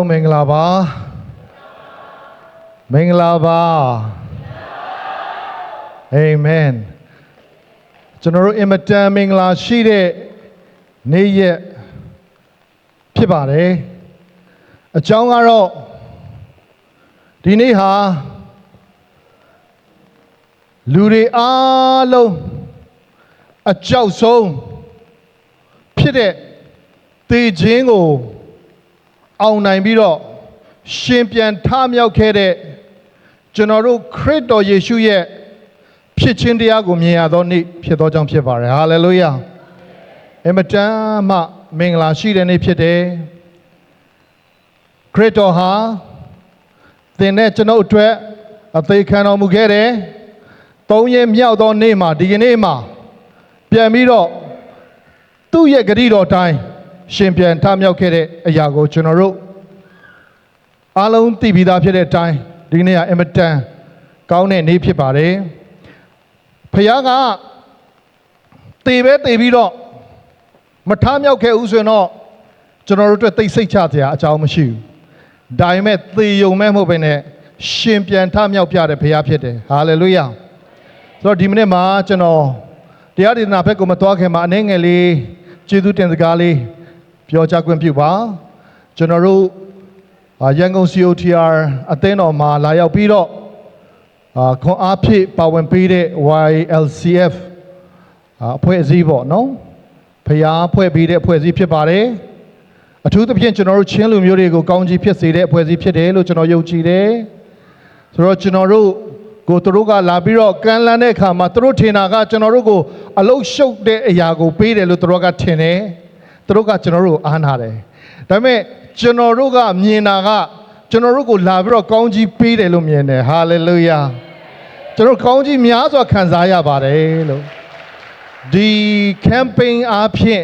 မင်္ဂလာပါမင်္ဂလာပါအာမင်ကျွန်တော်တို့အင်မတန်မင်္ဂလာရှိတဲ့နေ့ရက်ဖြစ်ပါတယ်အကြောင်းကတော့ဒီနေ့ဟာလူတွေအားလုံးအကြောက်ဆုံးဖြစ်တဲ့သေခြင်းကိုအောင်နိုင်ပြီးတော့ရှင်ပြန်ထမြောက်ခဲ့တဲ့ကျွန်တော်တို့ခရစ်တော်ယေရှုရဲ့ဖြစ်ခြင်းတရားကိုမြင်ရသောနေ့ဖြစ်သောကြောင့်ဖြစ်ပါတယ်ဟာလေလုယာအမတန်မှမင်္ဂလာရှိတဲ့နေ့ဖြစ်တယ်ခရစ်တော်ဟာသင်နဲ့ကျွန်ုပ်အတွက်အသေးခံတော်မူခဲ့တယ်၃ရက်မြောက်သောနေ့မှာဒီကနေ့မှာပြန်ပြီးတော့သူ့ရဲ့ဂရုတော်တိုင်းရှင်ပြန်ထမြောက်ခဲ့တဲ့အရာကိုကျွန်တော်တို့အားလုံးသိပြီးသားဖြစ်တဲ့အတိုင်းဒီနေ့ကအင်မတန်ကောင်းတဲ့နေ့ဖြစ်ပါတယ်ဖခင်ကတေပြီးတော့မထမြောက်ခဲ့ဘူးဆိုရင်တော့ကျွန်တော်တို့အတွက်သိစိတ်ချစရာအကြောင်းမရှိဘူးဒါပေမဲ့သေယုံမဲ့မဟုတ်ဘဲနဲ့ရှင်ပြန်ထမြောက်ပြတဲ့ဖခင်ဖြစ်တယ်ဟာလေလုယာဆိုတော့ဒီမိနစ်မှာကျွန်တော်တရားဒေသနာဘက်ကိုမသွားခင်မှာအနေငယ်လေးကျေးဇူးတင်စကားလေးပြောကြားခွင့်ပြုပါကျွန်တော်တို့ရန်ကုန် COTR အသင်းတော်မှာလာရောက်ပြီးတော့ခွန်အားဖြည့်ပါဝင်ပေးတဲ့ YLCF အဖွဲ့အစည်းပေါ့နော်ဖရားဖွဲ့ပေးတဲ့အဖွဲ့အစည်းဖြစ်ပါတယ်အထူးသဖြင့်ကျွန်တော်တို့ချင်းလူမျိုးတွေကိုကောင်းကြီးဖြစ်စေတဲ့အဖွဲ့အစည်းဖြစ်တယ်လို့ကျွန်တော်ယုံကြည်တယ်ဆိုတော့ကျွန်တော်တို့ကိုသူတို့ကလာပြီးတော့ကမ်းလှမ်းတဲ့အခါမှာသူတို့ထင်တာကကျွန်တော်တို့ကိုအလုရှုပ်တဲ့အရာကိုပေးတယ်လို့သူတို့ကထင်တယ်သူတို့ကကျွန်တော်တို့ကိုအားနာတယ်ဒါပေမဲ့ကျွန်တော်တို့ကမြင်တာကကျွန်တော်တို့ကိုလာပြီးတော့ကောင်းကြီးပေးတယ်လို့မြင်တယ်ဟာလေလုယာကျွန်တော်ကောင်းကြီးများစွာခံစားရပါတယ်လို့ဒီ campaign အားဖြင့်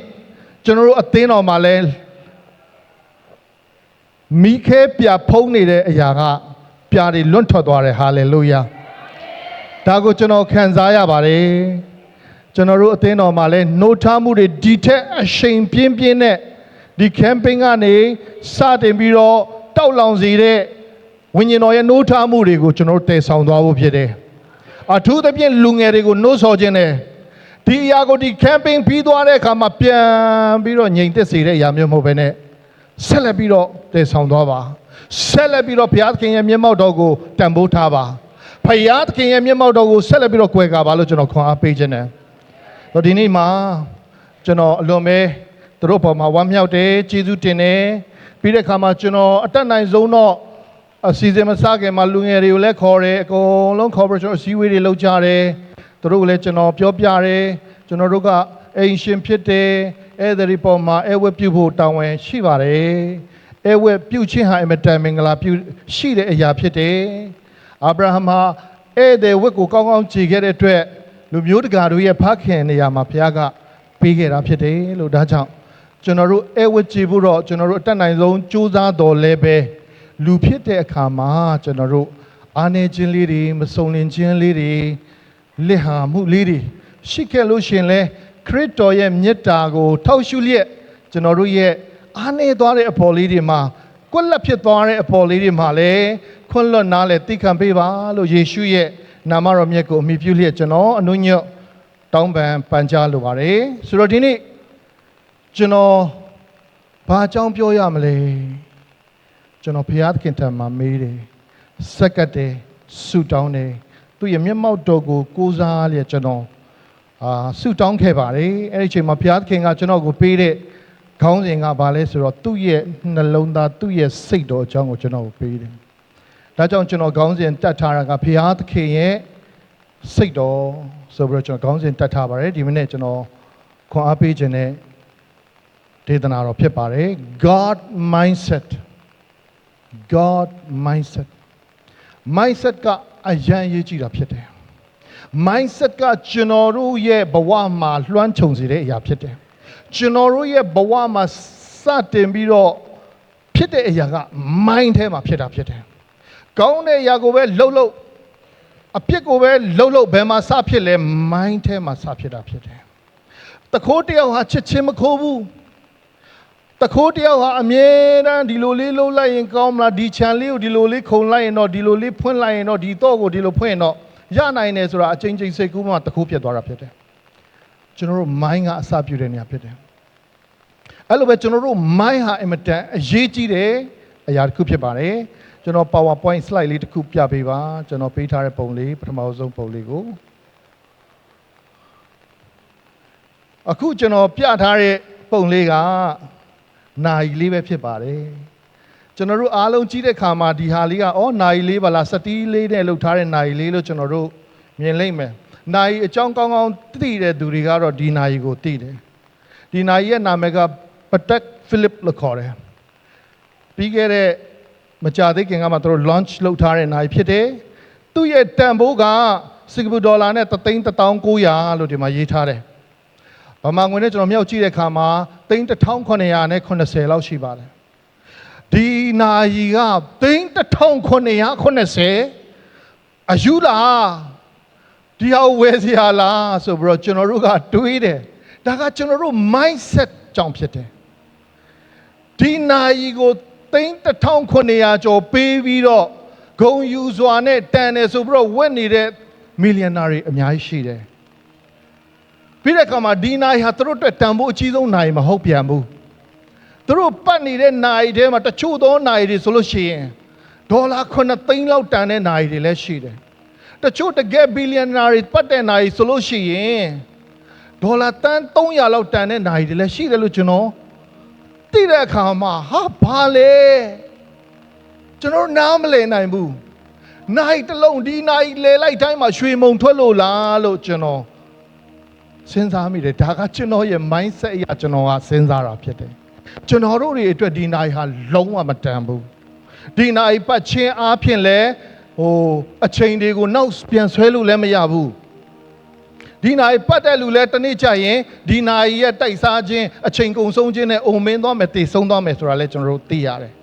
ကျွန်တော်တို့အသင်းတော်မှာလဲမိခဲပြဖုံးနေတဲ့အရာကပြာတွေလွတ်ထွက်သွားတယ်ဟာလေလုယာဒါကိုကျွန်တော်ခံစားရပါတယ်ကျွန်တော်တို့အသင်းတော်မှာလဲနှိုးထားမှုတွေဒီထက်အရှိန်ပြင်းပြင်းနဲ့ဒီ campaign ကနေစတင်ပြီးတော့တောက်လောင်စေတဲ့ဝိညာဉ်တော်ရဲ့နှိုးထားမှုတွေကိုကျွန်တော်တို့တည်ဆောင်သွားဖို့ဖြစ်တယ်အထူးသဖြင့်လူငယ်တွေကိုနှိုးဆော်ခြင်းနဲ့ဒီအရာကိုဒီ campaign ပြီးသွားတဲ့အခါမှာပြန်ပြီးတော့ငြိမ်သက်စေတဲ့အရာမျိုးမဟုတ်ဘဲနဲ့ဆက်လက်ပြီးတော့တည်ဆောင်သွားပါဆက်လက်ပြီးတော့ဘုရားသခင်ရဲ့မျက်မှောက်တော်ကိုတန်ဖိုးထားပါဘုရားသခင်ရဲ့မျက်မှောက်တော်ကိုဆက်လက်ပြီးတော့ကြွယ်ကာပါလို့ကျွန်တော်ခွန်အားပေးခြင်းနဲ့တော့ဒီနေ့မှာကျွန်တော်အလွန်ပဲသူတို့ပေါ်မှာဝမ်းမြောက်တယ်ကျေးဇူးတင်တယ်ပြီးတဲ့အခါမှာကျွန်တော်အတက်နိုင်ဆုံးတော့အစီအစဉ်မစခင်မှာလူငယ်တွေကိုလည်းခေါ်တယ်အကုန်လုံးခေါ်ပြီးကျွန်တော်အစည်းအဝေးတွေလုပ်ကြတယ်သူတို့ကလည်းကျွန်တော်ပြောပြတယ်ကျွန်တော်တို့ကအိမ်ရှင်ဖြစ်တယ်အဲ့ဒီပေါ်မှာအဲဝဲပြုဖို့တောင်းဝင်ရှိပါတယ်အဲဝဲပြုခြင်းဟာအမတန်မင်္ဂလာပြုရှိတဲ့အရာဖြစ်တယ်အာဗြဟံဟာအဲ့ဒီဝက်ကိုကောင်းကောင်းကြည်ခဲ့တဲ့အတွက်လူမျိုးတကာတို့ရဲ့ဖခင်နေရာမှာဘုရားကပေးခဲ့တာဖြစ်တယ်လို့ဒါကြောင့်ကျွန်တော်တို့အဲဝဲကြည်ဖို့တော့ကျွန်တော်တို့အတက်နိုင်ဆုံးကြိုးစားတော်လဲပဲလူဖြစ်တဲ့အခါမှာကျွန်တော်တို့အားနေခြင်းလေးတွေမစုံလင်ခြင်းလေးတွေလက်ဟာမှုလေးတွေရှိခဲ့လို့ရှင်လဲခရစ်တော်ရဲ့မေတ္တာကိုထောက်ရှုလျက်ကျွန်တော်တို့ရဲ့အားနေသွားတဲ့အဖို့လေးတွေမှာကွက်လက်ဖြစ်သွားတဲ့အဖို့လေးတွေမှာလည်းခွင့်လွတ်နားလဲသိခံပေးပါလို့ယေရှုရဲ့နာမတော်မြတ်ကိုအမိပြုလျက်ကျွန်တော်အနုညွတ်တောင်းပန်ကြားလိုပါတယ်ဆိုတော့ဒီနေ့ကျွန်တော်ဘာအကြောင်းပြောရမလဲကျွန်တော်ဘုရားသခင်ထံမှာမေးတယ်စက္ကတ်တယ်ဆုတောင်းတယ်သူ့ရဲ့မျက်မှောက်တော်ကိုကိုးစားလျက်ကျွန်တော်ဆုတောင်းခဲ့ပါတယ်အဲ့ဒီအချိန်မှာဘုရားသခင်ကကျွန်တော်ကိုပေးတဲ့ခေါင်းစဉ်ကဘာလဲဆိုတော့သူ့ရဲ့နှလုံးသားသူ့ရဲ့စိတ်တော်အကြောင်းကိုကျွန်တော်ကိုပေးတယ်ဒါကြောင့်ကျွန်တော်ခေါင်းစဉ်တတ်ထားတာကဘုရားသခင်ရဲ့စိတ်တော်ဆိုပြီးတော့ကျွန်တော်ခေါင်းစဉ်တတ်ထားပါတယ်ဒီမိနစ်ကျွန်တော်ခွန်အားပေးခြင်းနဲ့ဒေသနာတော်ဖြစ်ပါတယ် God mindset mindset ကအရန်ရေးကြည့်တာဖြစ်တယ် mindset ကကျွန်တော်တို့ရဲ့ဘဝမှာလွှမ်းခြုံစေတဲ့အရာဖြစ်တယ်ကျွန်တော်တို့ရဲ့ဘဝမှာစတင်ပြီးတော့ဖြစ်တဲ့အရာက mind ထဲမှာဖြစ်တာဖြစ်တယ်ကောင်းတဲ့အရာကိုပဲလှုပ်အပြစ်ကိုပဲလှုပ်ဘယ်မှာစဖြစ်လဲ mind ထဲမှာစဖြစ်တာဖြစ်တယ်တခိုးတယောက်ဟာချစ်ချင်းမခိုးဘူးတ ခိုးတယောက်ဟာအမြဲတမ်းဒီလိုလေးလှုပ်လိုက်ရင်ကောင်းမလားဒီခြံလေးကိုဒီလိုလေးခုံလိုက်ရင်တော့ဒီလိုလေးဖွင့်လိုက်ရင်တော့ဒီတော့ကိုဒီလိုဖွင့်ရင်တော့ရနိုင်တယ်ဆိုတာအချင်းချင်းစိတ်ကူးမှတခိုးပြတ်သွားတာဖြစ်တယ်ကျွန်တော်တို့ mind ကအစပြုတဲ့နေရာဖြစ်တယ်အဲ့လိုပဲကျွန်တော်တို့ mind ဟာအင်မတန်အရေးကြီးတယ်အရာတစ်ခုဖြစ်ပါတယ်ကျွန်တော် PowerPoint slide လေးတစ်ခုပြပေးပါကျွန်တော်ပေးထားတဲ့ပုံလေးပထမဆုံးပုံလေးကိုအခုကျွန်တော်ပြထားတဲ့ပုံလေးကနိုင်လေးပဲဖြစ်ပါတယ်ကျွန်တော်တို့အားလုံးကြည့်တဲ့ခါမှာဒီဟာလေးကနိုင်လေးပါလားစတီးလေးနဲ့လှုပ်ထားတဲ့နိုင်လေးလို့ကျွန်တော်တို့မြင်လိမ့်မယ်နိုင်အကြောင်းကောင်းကောင်းသိတဲ့သူတွေကတော့ဒီနိုင်ကိုသိတယ်ဒီနိုင်ရဲ့နာမည်ကPatek Philippeလို့ခေါ်တယ်ပြီးခဲ့တဲ့မကြာသေးခင်ကမှသူတို့ launch လုပ်ထားတဲ့နိုင်ဖြစ်တယ်သူ့ရဲ့တန်ဖိုးကစင်ကာပူဒေါ်လာနဲ့3,900လို့ဒီမှာရေးထားတယ်ဗမာငွေနဲ့ကျွန်တော်မြောက်ကြည့်တဲ့အခါမှာ3,980လောက်ရှိပါတယ်ဒီနာယီက3,980အယူလားဒီဟာဝယ်စရာလားဆိုပြီးတော့ကျွန်တော်တို့ကတွေးတယ်ဒါကကျွန်တော်တို့ mindset ကြောင့်ဖြစ်တယ်ဒီနာယီကို3,900ကျော်ပေးပြီးတော့ဂုံယူစွာနဲ့တန်တယ်ဆိုပြီးတော့ဝက်နေတဲ့မီလီယံနာတွေအများကြီးရှိတယ်ပြီးတဲ့အခါမှာဒီနိုင်ဟာသူတို့အတွက်တန်ဖိုးအကြီးဆုံးနိုင်မဟုတ်ပြန်ဘူးသူတို့ပတ်နေတဲ့နိုင်ထဲမှာတချို့သောနိုင်တွေဆိုလို့ရှိရင်ဒေါ်လာ9သိန်းလောက်တန်တဲ့နိုင်တွေလည်းရှိတယ်တချို့တကယ်ဘီလီယံနာတွေပတ်တဲ့နိုင်ဆိုလို့ရှိရင်ဒေါ်လာတန်300လောက်တန်တဲ့နိုင်တွေလည်းရှိတယ်လို့ကျွန်တော်သိတဲ့အခါမှာဟာဘာလဲကျွန်တော်နားမလည်နိုင်ဘူးနိုင်တစ်လုံးဒီနိုင်လေလိုက်တိုင်းမှာရွှေမုံထွက်လို့လားလို့ကျွန်တော်စဉ်းစားမိတယ်ဒါကကျွန်တော်ရဲ့ mindset အရကျွန်တော်ကစဉ်းစားတာဖြစ်တယ်ကျွန်တော်တို့တွေအတွက်ဒီနိုင်ဟာလုံးဝမတန်ဘူးဒီနိုင်ပတ်ချင်းအားဖြင့်လဲအချိန်တွေကိုနောက်ပြန်ဆွဲလို့လည်းမရဘူးဒီနိုင်ပတ်တဲ့လူလဲတနေ့ကျရင်ဒီနိုင်ရဲ့တိုက်စားခြင်းအချိန်ကုန်ဆုံးခြင်းနဲ့အုံမင်းသွားမယ်တည်ဆုံးသွားမယ်ဆိုတာလဲကျွန်တော်တို့သိရတယ်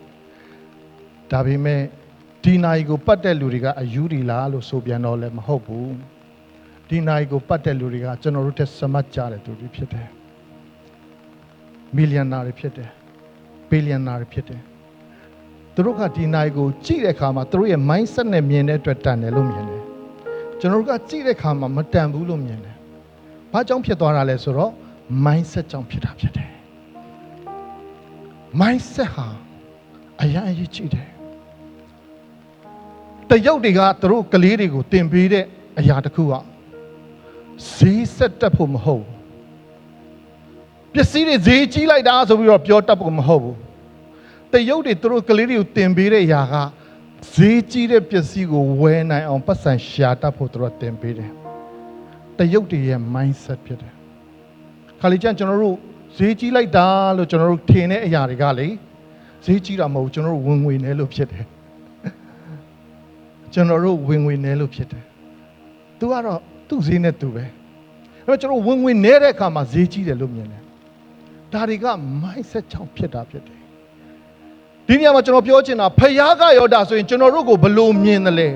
ဒါပေမဲ့ဒီနိုင်ကိုပတ်တဲ့လူတွေကအယူဒီလားလို့ဆိုပြန်တော့လည်းမဟုတ်ဘူးဒီနိုင်ကိုပတ်တဲ့လူတွေကကျွန်တော်တို့တက်စမတ်ကြတဲ့သူတွေဖြစ်တယ်မီလီယံနာတွေဖြစ်တယ်ဘီလီယံနာတွေဖြစ်တယ်သူတို့ကဒီနိုင်ကိုကြည့်တဲ့အခါမှာသူတို့ရဲ့ mindset နဲ့မြင်တဲ့အတွက်တန်တယ်လို့မြင်တယ်ကျွန်တော်တို့ကကြည့်တဲ့အခါမှာမတန်ဘူးလို့မြင်တယ်ဘာကြောင့်ဖြစ်သွားတာလဲဆိုတော့ mindset ကြောင့်ဖြစ်တာဖြစ်တယ် mindset ဟာအရင်အရေးကြီးတယ်တရုတ်တွေကသူတို့ကလေးတွေကိုတင်ပေးတဲ့အရာတစ်ခုကဈေးဆက်တက်ဖို့မဟုတ်ဘူးပစ္စည်းတွေဈေးကြီးလိုက်တာဆိုပြီးတော့ပြောတတ်ဖို့မဟုတ်ဘူးတရုတ်တွေသူတို့ကလေးတွေကိုတင်ပေးတဲ့အရာကဈေးကြီးတဲ့ပစ္စည်းကိုဝယ်နိုင်အောင်ပတ်စံရှာတတ်ဖို့သူတို့တင်ပေးတယ်တရုတ်တွေရဲ့ mindset ဖြစ်တယ်ခါလီကျန်ကျွန်တော်တို့ဈေးကြီးလိုက်တာလို့ကျွန်တော်တို့ထင်တဲ့အရာတွေကလေဈေးကြီးတာမဟုတ်ကျွန်တော်တို့ဝင်ငွေနဲ့လို့ဖြစ်တယ်ကျွန်တော်တို့ဝင်ငွေနဲ့လို့ဖြစ်တယ်သူကတော့သူ့ဈေးနဲ့သူပဲအဲ့တော့ကျွန်တော်ဝင်ငွေနေတဲ့အခါမှာဈေးကြီးတယ်လို့မြင်တယ်ဒါတွေက mindset ကြောင့်ဖြစ်တာဖြစ်တယ်ဒီနေရာမှာကျွန်တော်ပြောချင်တာဖယားကရောဒါဆိုရင်ကျွန်တော်တို့ကိုဘယ်လိုမြင်တယ်လဲ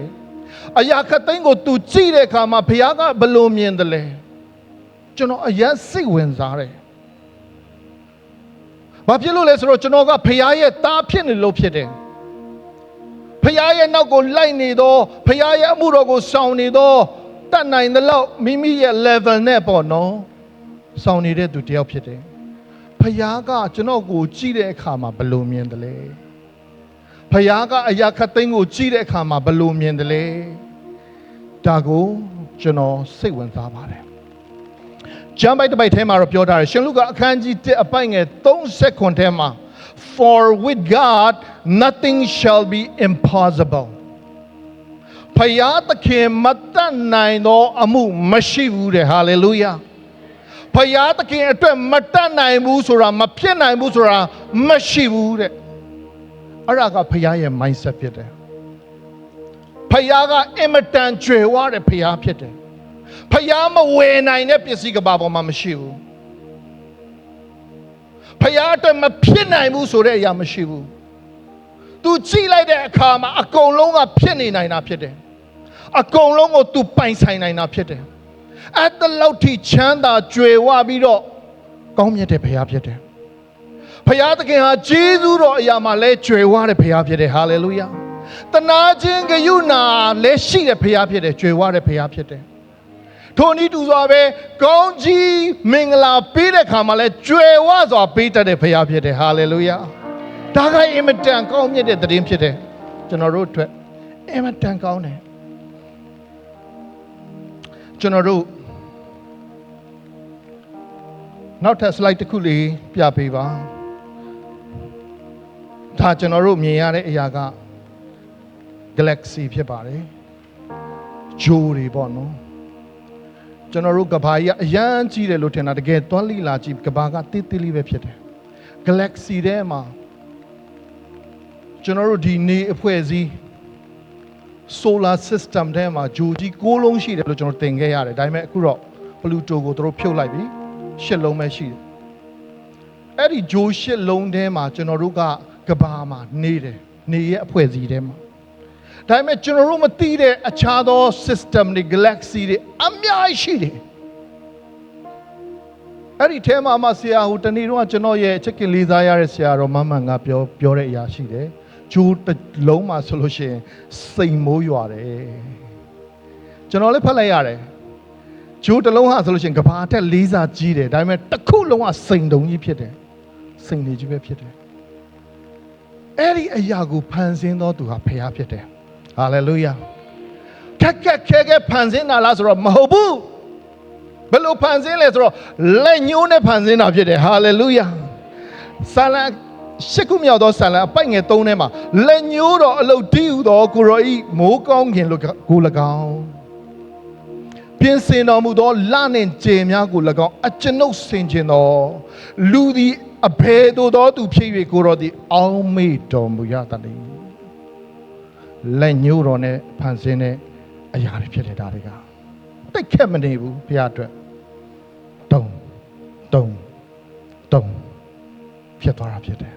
အရာခတ်သိမ်းကိုသူကြည့်တဲ့အခါမှာဖယားကဘယ်လိုမြင်တယ်လဲကျွန်တော်အရင်စိတ်ဝင်စားတယ်ဘာဖြစ်လို့လဲဆိုတော့ကျွန်တော်ကဖယားရဲ့သားဖြစ်နေလို့ဖြစ်တယ်ဖယားရဲ့နောက်ကိုလိုက်နေတော့ဖယားရဲ့အမှုတော်ကိုဆောင်နေတော့တတ်နိုင်တဲ့လောက်မိမိရဲ့ level နဲ့ပေါ့နော်ဆောင်နေတဲ့သူတယောက်ဖြစ်တယ်ဖယားကကျွန်တော်ကိုကြည့်တဲ့အခါမှာဘယ်လိုမြင်တယ်လဲဖယားကအရာခတ်သိမ်းကိုကြည့်တဲ့အခါမှာဘယ်လိုမြင်တယ်လဲဒါကိုကျွန်တော်စိတ်ဝင်စားပါတယ်ကျမ်းပိုက်တစ်ပိုက်ထဲမှာတော့ပြောထားတယ်ရှင်လုကာအခန်းကြီး1အပိုက်ငယ်30ထဲမှာ For with God nothing shall be impossible ဖယားသခင်မတတ်နိုင်သောအမှုမရှိဘူးတဲ့ Hallelujah ဖယားသခင်အတွက်မတတ်နိုင်ဘူးဆိုတာမဖြစ်နိုင်ဘူးဆိုတာမရှိဘူးတဲ့အဲ့ဒါကဖယားရဲ့ mindset ဖြစ်တယ်ဖယားကအင်မတန်ကြွယ်ဝတဲ့ဖယားဖြစ်တယ်ဖယားမဝယ်နိုင်တဲ့ပစ္စည်းကဘာပေါ်မှာမရှိဘူးဖယားအတွက်မဖြစ်နိုင်ဘူးဆိုတဲ့အရာမရှိဘူးသူကြည့်လိုက်တဲ့အခါမှာအကုန်လုံးကဖြစ်နေနိုင်တာဖြစ်တယ်အကုန်လုံးကိုသူပိုင်ဆိုင်နိုင်တာဖြစ်တယ်အဲ့တလောက်ထိချမ်းသာကြွယ်ဝပြီးတော့ကောင်းမြတ်တဲ့ဘုရားဖြစ်တယ် ဖခင်သခင်ဟာဂျေဇုတော်အရာမှာလဲကြွယ်ဝတဲ့ဖခင်ဖြစ်တယ်ဟာလေလုယာတနာခြင်းဂရုဏာလဲရှိတဲ့ဖခင်ဖြစ်တယ်ကြွယ်ဝတဲ့ဖခင်ဖြစ်တယ်ထိုနည်းတူစွာပဲကောင်းကြီးမင်္ဂလာပေးတဲ့ခါမှာလဲကြွယ်ဝစွာပေးတတ်တဲ့ဖခင်ဖြစ်တယ်ဟာလေလုယာဒါကအင်မတန်ကောင်းမြတ်တဲ့သတင်းဖြစ်တယ်ကျွန်တော်တို့အတွက်အင်မတန်ကောင်းတယ်ကျွန်တော်တို့နောက်ထပ် slide တစ်ခုလေးပြပေးပါဒါကျွန်တော်တို့မြင်ရတဲ့အရာက galaxy ဖြစ်ပါတယ်ဂျိုးတွေပေါ့နော်ကျွန်တော်တို့ကဘာကြီးကအရန်ကြီးတယ်လို့ထင်တာတကယ်သွားလိလာကြည့်ကဘာကတိတိလေးပဲဖြစ်တယ် galaxy ထဲမှာကျွန်တော်တို့ဒီနေအဖွဲ့အစည်း solar system ထဲမှာဂျိုးကြီး6လုံးရှိတယ်လို့ကျွန်တော်သင်ခဲ့ရတယ်ဒါပေမဲ့အခုတော့ Pluto ကိုတို့ဖြုတ်လိုက်ပြီ7လုံးပဲရှိတယ်အဲ့ဒီဂျိုး7လုံးထဲမှာကျွန်တော်တို့ကကဘာမှာနေတယ်နေရဲ့အဖွဲ့အစည်းထဲမှာဒါပေမဲ့ကျွန်တော်တို့မသိတဲ့အခြားသော system တွေ galaxy တွေအများကြီးရှိတယ်အဲ့ဒီထဲမှာဆရာဟိုတနေ့တော့ကျွန်တော်ရဲ့ချက်ကလေးစားရတဲ့ဆရာတော်မမန်ကပြောတဲ့အရာရှိတယ်ဂျိုးတစ်လုံးမှာဆိုလို့ရှိရင်စိန်မိုးရွာတယ်ကျွန်တော်လည်းဖတ်လိုက်ရတယ်ဂျိုးတစ်လုံးဟာဆိုလို့ရှိရင်ကဘာထက်လေးစားကြီးတယ်ဒါပေမဲ့တစ်ခုလုံးကစိန်တုံကြီးဖြစ်တယ်စိန်နေကြီးပဲဖြစ်တယ်အဲ့ဒီအရာကိုဖန်ဆင်းတော်သူဟာဖခင်ဖြစ်တယ်ဟာလေလုယာခက်ဖန်ဆင်းတာလားဆိုတော့မဟုတ်ဘူးဘယ်လိုဖန်ဆင်းလဲဆိုတော့လက်ညှိုးနဲ့ဖန်ဆင်းတာဖြစ်တယ်ဟာလေလုယာဆာလံရှစ်ခုမြောက်သောဆာလံအပိုက်ငယ်3ထဲမှာလက်ညှိုးတော်အလုတ်တည်ဟူသောကိုရောဤမိုးကောင်းခင်ကို၎င်းပြင်ဆင်တော်မူသောလနှင့်ကြယ်များကို၎င်းအကျွန်ုပ်ဆင်ခြင်သောလူသည်အဘယ်သို့သောသူဖြစ်၍ကိုရောသည်အောင်းမေ့တော်မူရတတ်တယ်လက်ညှိုးတော်နဲ့ဖန်ဆင်းတဲ့အရာတွေဖြစ်တယ်ဒါတွေကတိတ်ခက်မနေဘူးဘုရားအတွက်တုံဖြစ်သွားတာဖြစ်တယ်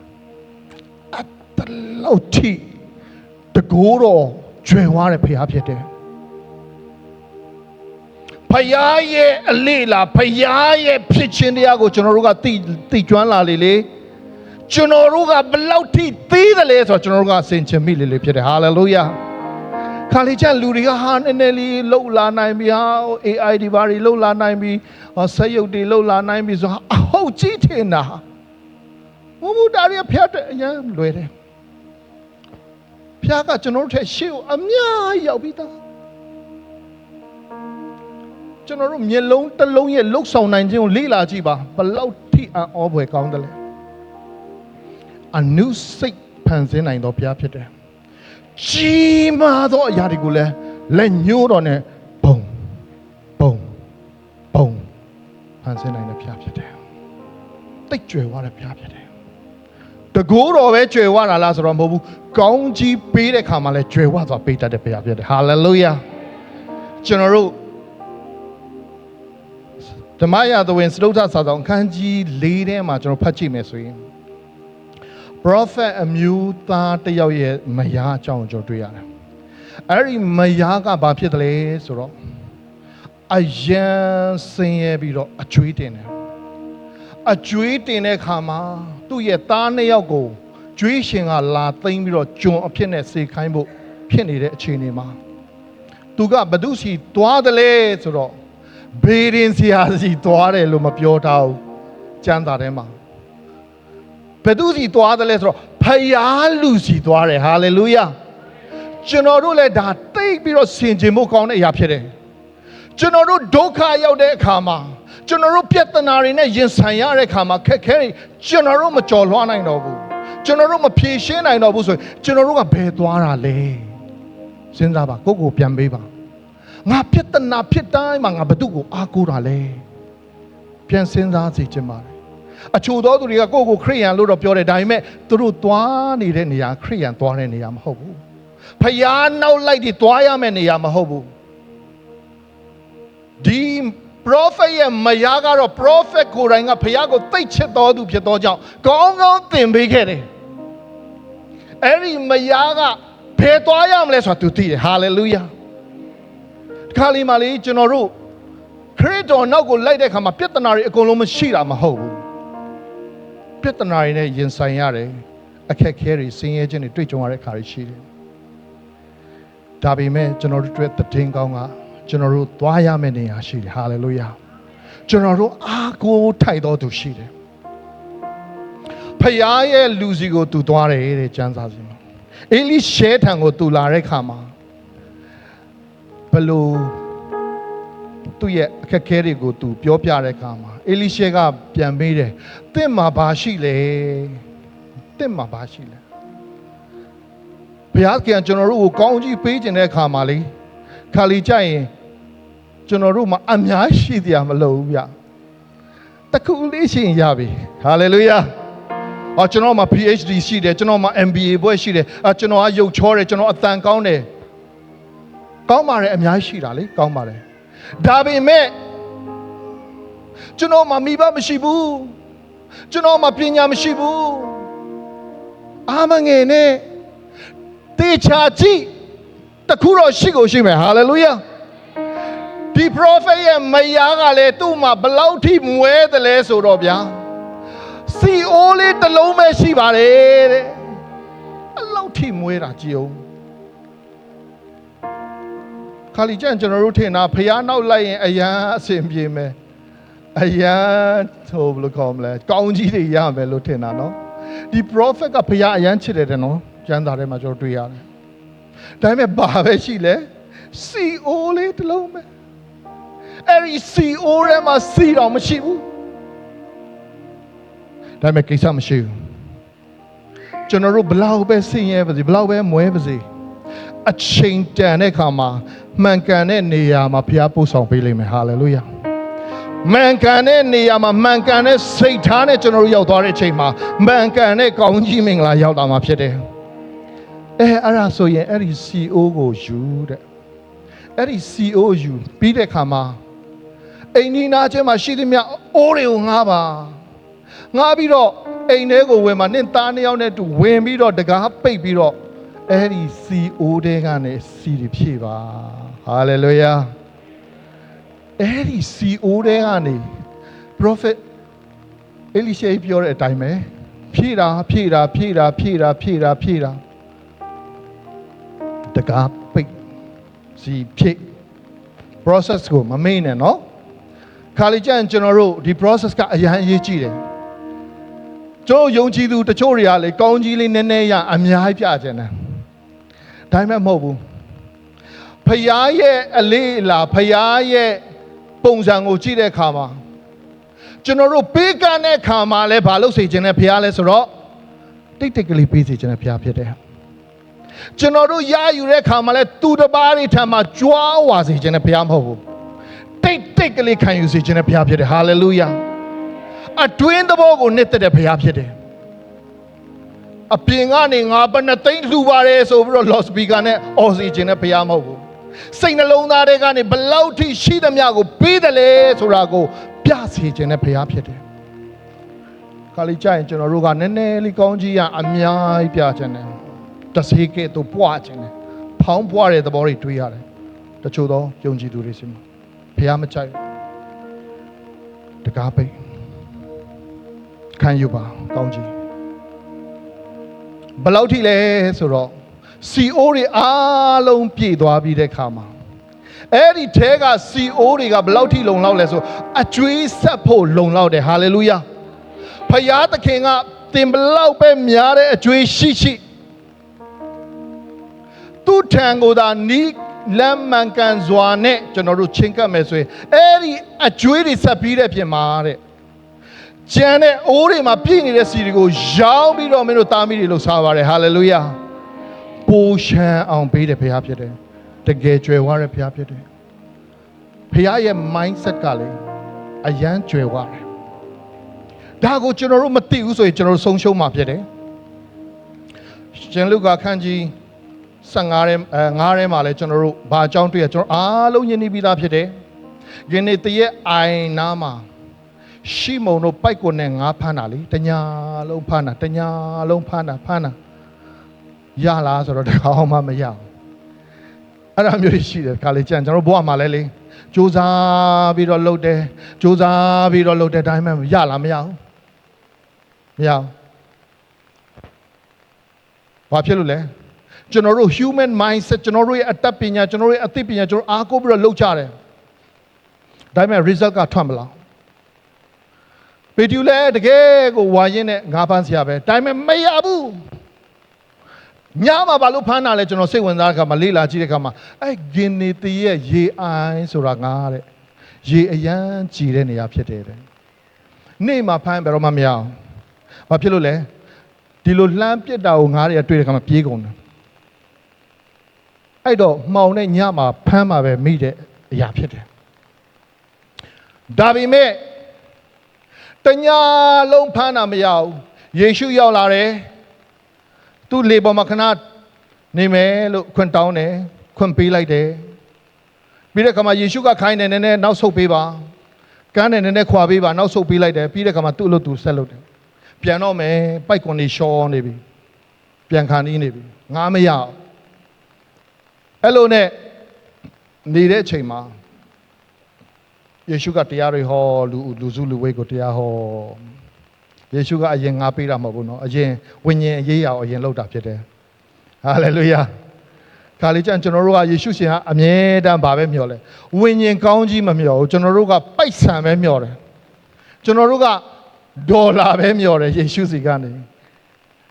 အတလောက်ထိတကိုးတော်ကျွယ်ဝတဲ့ဘုရားဖြစ်တယ်ဖယားရဲ့အလေးလာဖယားရဲ့ဖြစ်ခြင်းတရားကိုကျွန်တော်တို့ကသိကျွမ်းလာလေကျွန်တော်တို့ကဘလောက်ထိသိတယ်လဲဆိုတော့ကျွန်တော်တို့ကဆင်ခြင်မိလေဖြစ်တယ်ဟာလေလုယာခါလေးချလူတွေကဟာနည်းနည်းလေးလှုပ်လာနိုင်ပြီဟာ AI ဒီဘာတွေလှုပ်လာနိုင်ပြီဆက်ရုပ်တွေလှုပ်လာနိုင်ပြီဆိုအဟုတ်ကြီးထင်တာဘုရားတွေဖျက်တဲ့အရင်လွယ်တယ်ဖျားကကျွန်တော်တို့ထက်ရှေ့ကိုအများကြီးရောက်ပြီးသားကျွန်တော်တို့မျက်လုံးတစ်လုံးရဲ့လှုပ်ဆောင်နိုင်ခြင်းကိုလေ့လာကြည့်ပါဘလောက်ထိအံ့ဩဖွယ်ကောင်းတယ်လဲအနုစိတ်ဖန်ဆင်းနိုင်သောဘုရားဖြစ်တယ်ကြီးမားသောအရာတွေကိုလည်းလက်ညှိုးတော်နဲ့ဘုံဖန်ဆင်းနိုင်တဲ့ဘုရားဖြစ်တယ်တိတ်ကြွယ်ဝတဲ့ဘုရားဖြစ်တယ်တကိုးတော်ပဲကြွယ်ဝတာလားဆိုတော့မဟုတ်ဘူးကောင်းကြီးပေးတဲ့ခါမှာလည်းကြွယ်ဝစွာပေးတတ်တဲ့ဘုရားဖြစ်တယ်ဟာလေလုယာကျွန်တော်တို့ဓမ္မရာသဝင်စတုတ္ထစာဆောင်အခန်းကြီး4ထဲမှာကျွန်တော်ဖတ်ကြည့်မယ်ဆိုရင် prophet အမျိုးသားတစ်ယောက်ရဲ့မယားအကြောင်းကိုကျွန်တော်တွေ့ရတယ်အဲ့ဒီမယားကဘာဖြစ်တယ်လဲဆိုတော့အယံဆင်းရဲပြီးတော့အကျွေးတင်တယ်အကျွေးတင်တဲ့ခါမှာသူ့ရဲ့သား2ယောက်ကိုကျွေးရှင်ကလာသိမ်းပြီးတော့ကျွန်အဖြစ်နဲ့စေခိုင်းဖို့ဖြစ်နေတဲ့အခြေအနေမှာသူကဘသူစီသွားတယ်လဲဆိုတော့ဘေးရင်ဆရာစီသွားတယ်လို့မပြောထားဘူးကျမ်းစာထဲမှာဘယ်သူစီသွားတယ်လဲဆိုတော့ဖယားလူစီသွားတယ်ဟာလေလုယာကျွန်တော်တို့လည်းဒါသိပြီးတော့ဆင်ခြင်ဖို့ကောင်းတဲ့အရာဖြစ်တယ်ကျွန်တော်တို့ဒုက္ခရောက်တဲ့အခါမှာကျွန်တော်တို့ပြဿနာတွေနဲ့ရင်ဆိုင်ရတဲ့အခါမှာခက်ခဲတွေကျွန်တော်တို့မကြော်လွှားနိုင်တော့ဘူးကျွန်တော်တို့မဖြေရှင်းနိုင်တော့ဘူးဆိုရင်ကျွန်တော်တို့ကဘယ်သွားတာလဲစဉ်းစားပါကိုယ့်ကိုပြန်ပေးပါငါပြဿနာဖြစ်တိုင်းမှာငါဘသူ့ကိုအားကိုးတာလဲပြန်စဉ်းစားစီခြင်းပါတယ်အချို့သောသူတွေကကိုယ့်ကိုခရိယန်လို့တော့ပြောတယ်ဒါပေမဲ့သူတို့သွားနေတဲ့နေရာခရိယန်သွားတဲ့နေရာမဟုတ်ဘူးဖယားနောက်လိုက်ပြီးသွားရမယ့်နေရာမဟုတ်ဘူးဒီ prophet ရဲ့မယားကတော့ prophet ကိုယ်တိုင်ကဖယားကိုသိချစ်တော်သူဖြစ်သောကြောင့်ကောင်းကောင်းသင်ပေးခဲ့တယ်အဲ့ဒီမယားကဘယ်သွားရမလဲဆိုတာသူသိတယ်ဟာလေလုယာခါလီမာလီကျွန်တော်တို့ခရစ်တော်နောက်ကိုလိုက်တဲ့အခါမှာပြဿနာတွေအကုန်လုံးမရှိတာမဟုတ်ဘူး ပြဿနာတွေနဲ့ရင်ဆိုင်ရတယ်အခက်အခဲတွေဆင်းရဲခြင်းတွေတွေ့ကြုံရတဲ့အခါတွေရှိတယ်ဒါပေမဲ့ကျွန်တော်တို့တွေ့တဲ့တင်ကောင်းကကျွန်တော်တို့သွားရမယ့်နေရာရှိတယ်ဟာလေလုယာကျွန်တော်တို့အားကိုးထိုက်တော်သူရှိတယ်ဖခင်ရဲ့လူစီကိုသူသွားတယ်တဲ့ကျမ်းစာစီမှာအေလိရှဲထံကိုသူလာတဲ့ခါမှာဘလို့သူ့ရဲ့အခက်အခဲတွေကိုသူပြောပြတဲ့အခါမှာအေလိရှဲကပြန်ပေးတယ်တင့်မှာဘာရှိလဲတင့်မှာဘာရှိလဲဘုရားကကျွန်တော်တို့ကိုကောင်းကြီးပေးခြင်းတဲ့အခါမှာလေခါလီကြရင်ကျွန်တော်တို့မှာအများရှိတရားမလို့ဘူးဗျတခုလေးရှိရင်ရပြီဟာလေလုယာကျွန်တော်မှာ PhD ရှိတယ်ကျွန်တော်မှာ MBA ဘွဲ့ရှိတယ်ကျွန်တော်ကရုပ်ချောတယ်ကျွန်တော်အတန်ကောင်းတယ်ကောင်းပါတယ်အများရှိတာလေကောင်းပါတယ်ဒါပေမဲ့ကျွန်တော်မှာမိဘမရှိဘူးကျွန်တော်မှာပညာမရှိဘူးအာမငယ်နဲ့တေချာကြည့်တခုတော့ရှိကိုရှိမယ်ဟာလေလုယာဒီ prophet ရဲ့မယားကလည်းသူ့မှာဘလောက်ထိမွဲတယ်လဲဆိုတော့ဗျာစီအိုးလေးတစ်လုံးပဲရှိပါတယ်တဲ့အလောက်ထိမွဲတာကြည့်အောင်ခါလီကျန်ကျွန်တော်တို့ထင်တာဖျားနောက်လိုက်ရင်အရန်အဆင်ပြေမယ်အရန်ဆိုဘယ်လိုခေါ်မလဲကောင်းကြီးတွေရမယ်လို့ထင်တာနော်ဒီ prophet ကဖျားအရန်ချစ်တယ်တဲ့နော်ကျမ်းစာထဲမှာကျွန်တော်တွေ့ရတယ်ဒါပေမဲ့ဘာပဲရှိလဲစီအိုးလေးတစ်လုံးပဲအဲ့ဒီစီအိုးထဲမှာစီတော့မရှိဘူးဒါပေမဲ့ကိစ္စမရှိဘူးကျွန်တော်တို့ဘလောက်ပဲဆင်းရဲပါစေဘလောက်ပဲမွဲပါစေအချိန်တန်တဲ့အခါမှာမှန်ကန်တဲ့နေရာမှာဘုရားပို့ဆောင်ပေးလိမ့်မယ်ဟာလေလုယာမှန်ကန်တဲ့နေရာမှာမှန်ကန်တဲ့စိတ်ထားနဲ့ကျွန်တော်တို့ရောက်သွားတဲ့အချိန်မှာမှန်ကန်တဲ့ကောင်းကြီးမင်္ဂလာရောက်လာမှာဖြစ်တယ်အဲ့ဒါဆိုရင်အဲ့ဒီ CO ကိုယူတဲ့အဲ့ဒီ CO ယူပြီးတဲ့အခါမှာအိမ်နီးနားချင်းမှာရှိသမျှအိုးတွေကိုငှားပါငှားပြီးတော့အိမ်ထဲကိုဝင်မှာနင့်သားနှစ်ယောက်နဲ့တူဝင်ပြီးတော့တကားပိတ်ပြီးတော့အဲ့ဒီ CO တဲကနေစီတွေဖြည့်ပါဟာလေလုယာအဲ့ဒီ CO တဲကနေ prophet အေလိရှေပြောတဲ့အတိုင်းပဲဖြည့်တာတကားပိတ်စီဖြည့် process ကိုမမေ့နဲ့နော်ခါလီကျန်ကျွန်တော်တို့ဒီ process ကအရန်အရေးကြီးတယ်ကျွန်တော်ယုံကြည်သူတချို့တွေကလေကောင်းကြီးလေးနည်းနည်းရအများကြီးပြခြင်းတယ်ဒါမှမဟုတ်ဘူးဖယားရဲ့အလေးအလာဖယားရဲ့ပုံစံကိုကြည့်တဲ့အခါမှာကျွန်တော်တို့ပေးကမ်းတဲ့အခါမှာလည်းဘာလို့စေခြင်းနဲ့ဖယားလဲဆိုတော့တိတ်ကလေးပေးစေခြင်းနဲ့ဖယားဖြစ်တယ်ကျွန်တော်တို့ရယူတဲ့အခါမှာလည်းသူတစ်ပါးတွေထံမှာကြွားဝါစေခြင်းနဲ့ဖယားမဟုတ်ဘူးတိတ်ကလေးခံယူစေခြင်းနဲ့ဖယားဖြစ်တယ်ဟာလေလုယာအတွင်းသဘောကိုနှစ်သက်တဲ့ဖယားဖြစ်တယ်အပြင်ကနေငါဘယ်နှသိန်းလှူပါတယ်ဆိုပြီးတော့ loud speaker နဲ့အော်စီခြင်းနဲ့ဖယားမဟုတ်ဘူးစိတ်နှလုံးသားတွေကနေဘလောက်ထိရှိသမျှကိုပေးတယ်လေဆိုတာကိုပြစေခြင်းနဲ့ဖယားဖြစ်တယ်ခါလေးကြရင်ကျွန်တော်တို့ကနည်းနည်းလေးကောင်းကြီးရအများကြီးပြခြင်းနဲ့တစေကဲ့သို့ပွားခြင်းနဲ့ဖောင်းပွားတဲ့သဘောတွေတွေးရတယ်တချို့သောယုံကြည်သူတွေစီမှာဖယားမကြိုက်တကားပိတ်ခံယူပါကောင်းကြီးဘယ်လောက်ထိလဲဆိုတော့ CO တွေအားလုံးပြည့်သွားပြီးတဲ့ခါမှာအဲ့ဒီထဲက CO တွေကဘယ်လောက်ထိလုံလောက်လဲဆိုအကျွေးဆက်ဖို့လုံလောက်တယ်ဟာလေလုယာဖယားသခင်ကသင်ဘယ်လောက်ပဲများတဲ့အကျွေးရှိသူ့ထံကိုသာနီးလမ်းမှန်ကန်စွာနဲ့ကျွန်တော်တို့ချင်းကပ်မယ်ဆိုရင်အဲ့ဒီအကျွေးတွေဆက်ပြီးတဲ့ပြင်မှာတဲ့ကျန်တဲ့အိုးတွေမှာပြည့်နေတဲ့စီတွေကိုရောင်းပြီးတော့မင်းတို့သားမီးတွေလှူစားပါတယ်ဟာလေလုယာပိုရှန်အောင်ပေးတဲ့ဘုရားဖြစ်တယ်တကယ်ကြွယ်ဝတဲ့ဘုရားဖြစ်တယ်ဘုရားရဲ့ mindset ကလည်းအယမ်းကြွယ်ဝတယ်ဒါကိုကျွန်တော်တို့မသိဘူးဆိုရင်ကျွန်တော်တို့ဆုံးရှုံးမှာဖြစ်တယ်ရှင်လုကာခန်းကြီး15ထဲမှာလည်းကျွန်တော်တို့ဘာအကြောင်းတွေ့ရကျွန်တော်အားလုံးယဉ်နေပြီးသားဖြစ်တယ်ယနေ့တရက်အိုင်နာမှာရှိမုံတို့ပိုက်ကွန်နဲ့ငါးဖမ်းတာလေတညာလုံးဖမ်းတာရလားဆိုတော့တခါမှမရဘူးအဲ့ဒါမျိုးရှိတယ်ခါလေးကြံကျွန်တော်ဘဝမှာလဲလေစူးစမ်းပြီးတော့လှုပ်တယ်ဒါမှမရလားမရဘူး မရဘာဖြစ်လို့လဲကျွန်တော်တို့ human mindset ကျွန်တော်တို့ရဲ့အတတ်ပညာကျွန်တော်တို့ရဲ့အသိပညာကျွန်တော်အားကိုးပြီးတော့လုပ်ကြတယ်ဒါပေမဲ့ result ကထွက်မလာပေတူလဲတကယ်ကိုဝါရင်နဲ့ငါးဖမ်းစရာပဲဒါပေမဲ့မရဘူးညမှာဘာလို့ဖမ်းတာလဲကျွန်တော်စိတ်ဝင်စားတဲ့အခါမှာလေ့လာကြည့်တဲ့အခါမှာအဲ့ဂင်နေတီရဲ့ရေအိုင်ဆိုတာငါတဲ့ရေအရန်ကြည်တဲ့နေရာဖြစ်တယ်တဲ့နေ့မှာဖမ်းဘယ်တော့မှမရအောင်ဘာဖြစ်လို့လဲဒီလိုလှမ်းပစ်တာကိုငါးတွေကတွေ့တဲ့အခါမှာပြေးကုန်တယ်အဲ့တော့မှောင်တဲ့ညမှာဖမ်းမှာပဲမိတဲ့အရာဖြစ်တယ်ဒါပေမဲ့တညာလုံးဖမ်းတာမရဘူးယေရှုရောက်လာတယ်သူ့လေပေါ်မှာခဏနေမယ်လို့ခွင့်တောင်းတယ်ခွင့်ပေးလိုက်တယ်ပြီးတဲ့အခါမှာယေရှုကခိုင်းတယ်နည်းနည်းနောက်ဆုတ်ပေးပါကမ်းတယ်နည်းနည်းခွာပေးပါနောက်ဆုတ်ပေးလိုက်တယ်ပြီးတဲ့အခါမှာသူ့အလုပ်သူဆက်လုပ်တယ်ပြန်တော့မယ်ပိုက်ကွန်နေရှော်နေပြီပြန်ခံနေပြီငါမရအောင်အဲ့လိုနဲ့နေတဲ့အချိန်မှာယေရှုကတရားတွေဟောလူစုလူဝေးကိုတရားဟောယေရှုကအရင်ငါပေးတာမဟုတ်ဘူးเนาะအရင်ဝိညာဉ်ရေးရအောင်အရင်လုပ်တာဖြစ်တယ်ဟာလေလုယာခါလေးကျန်ကျွန်တော်တို့ကယေရှုရှင်ကအမြဲတမ်းဗာပဲမျှော်လဲဝိညာဉ်ကောင်းကြီးမမျှော်ဘူးကျွန်တော်တို့ကပိုက်ဆံပဲမျှော်တယ်ကျွန်တော်တို့ကဒေါ်လာပဲမျှော်တယ်ယေရှုစီကနေ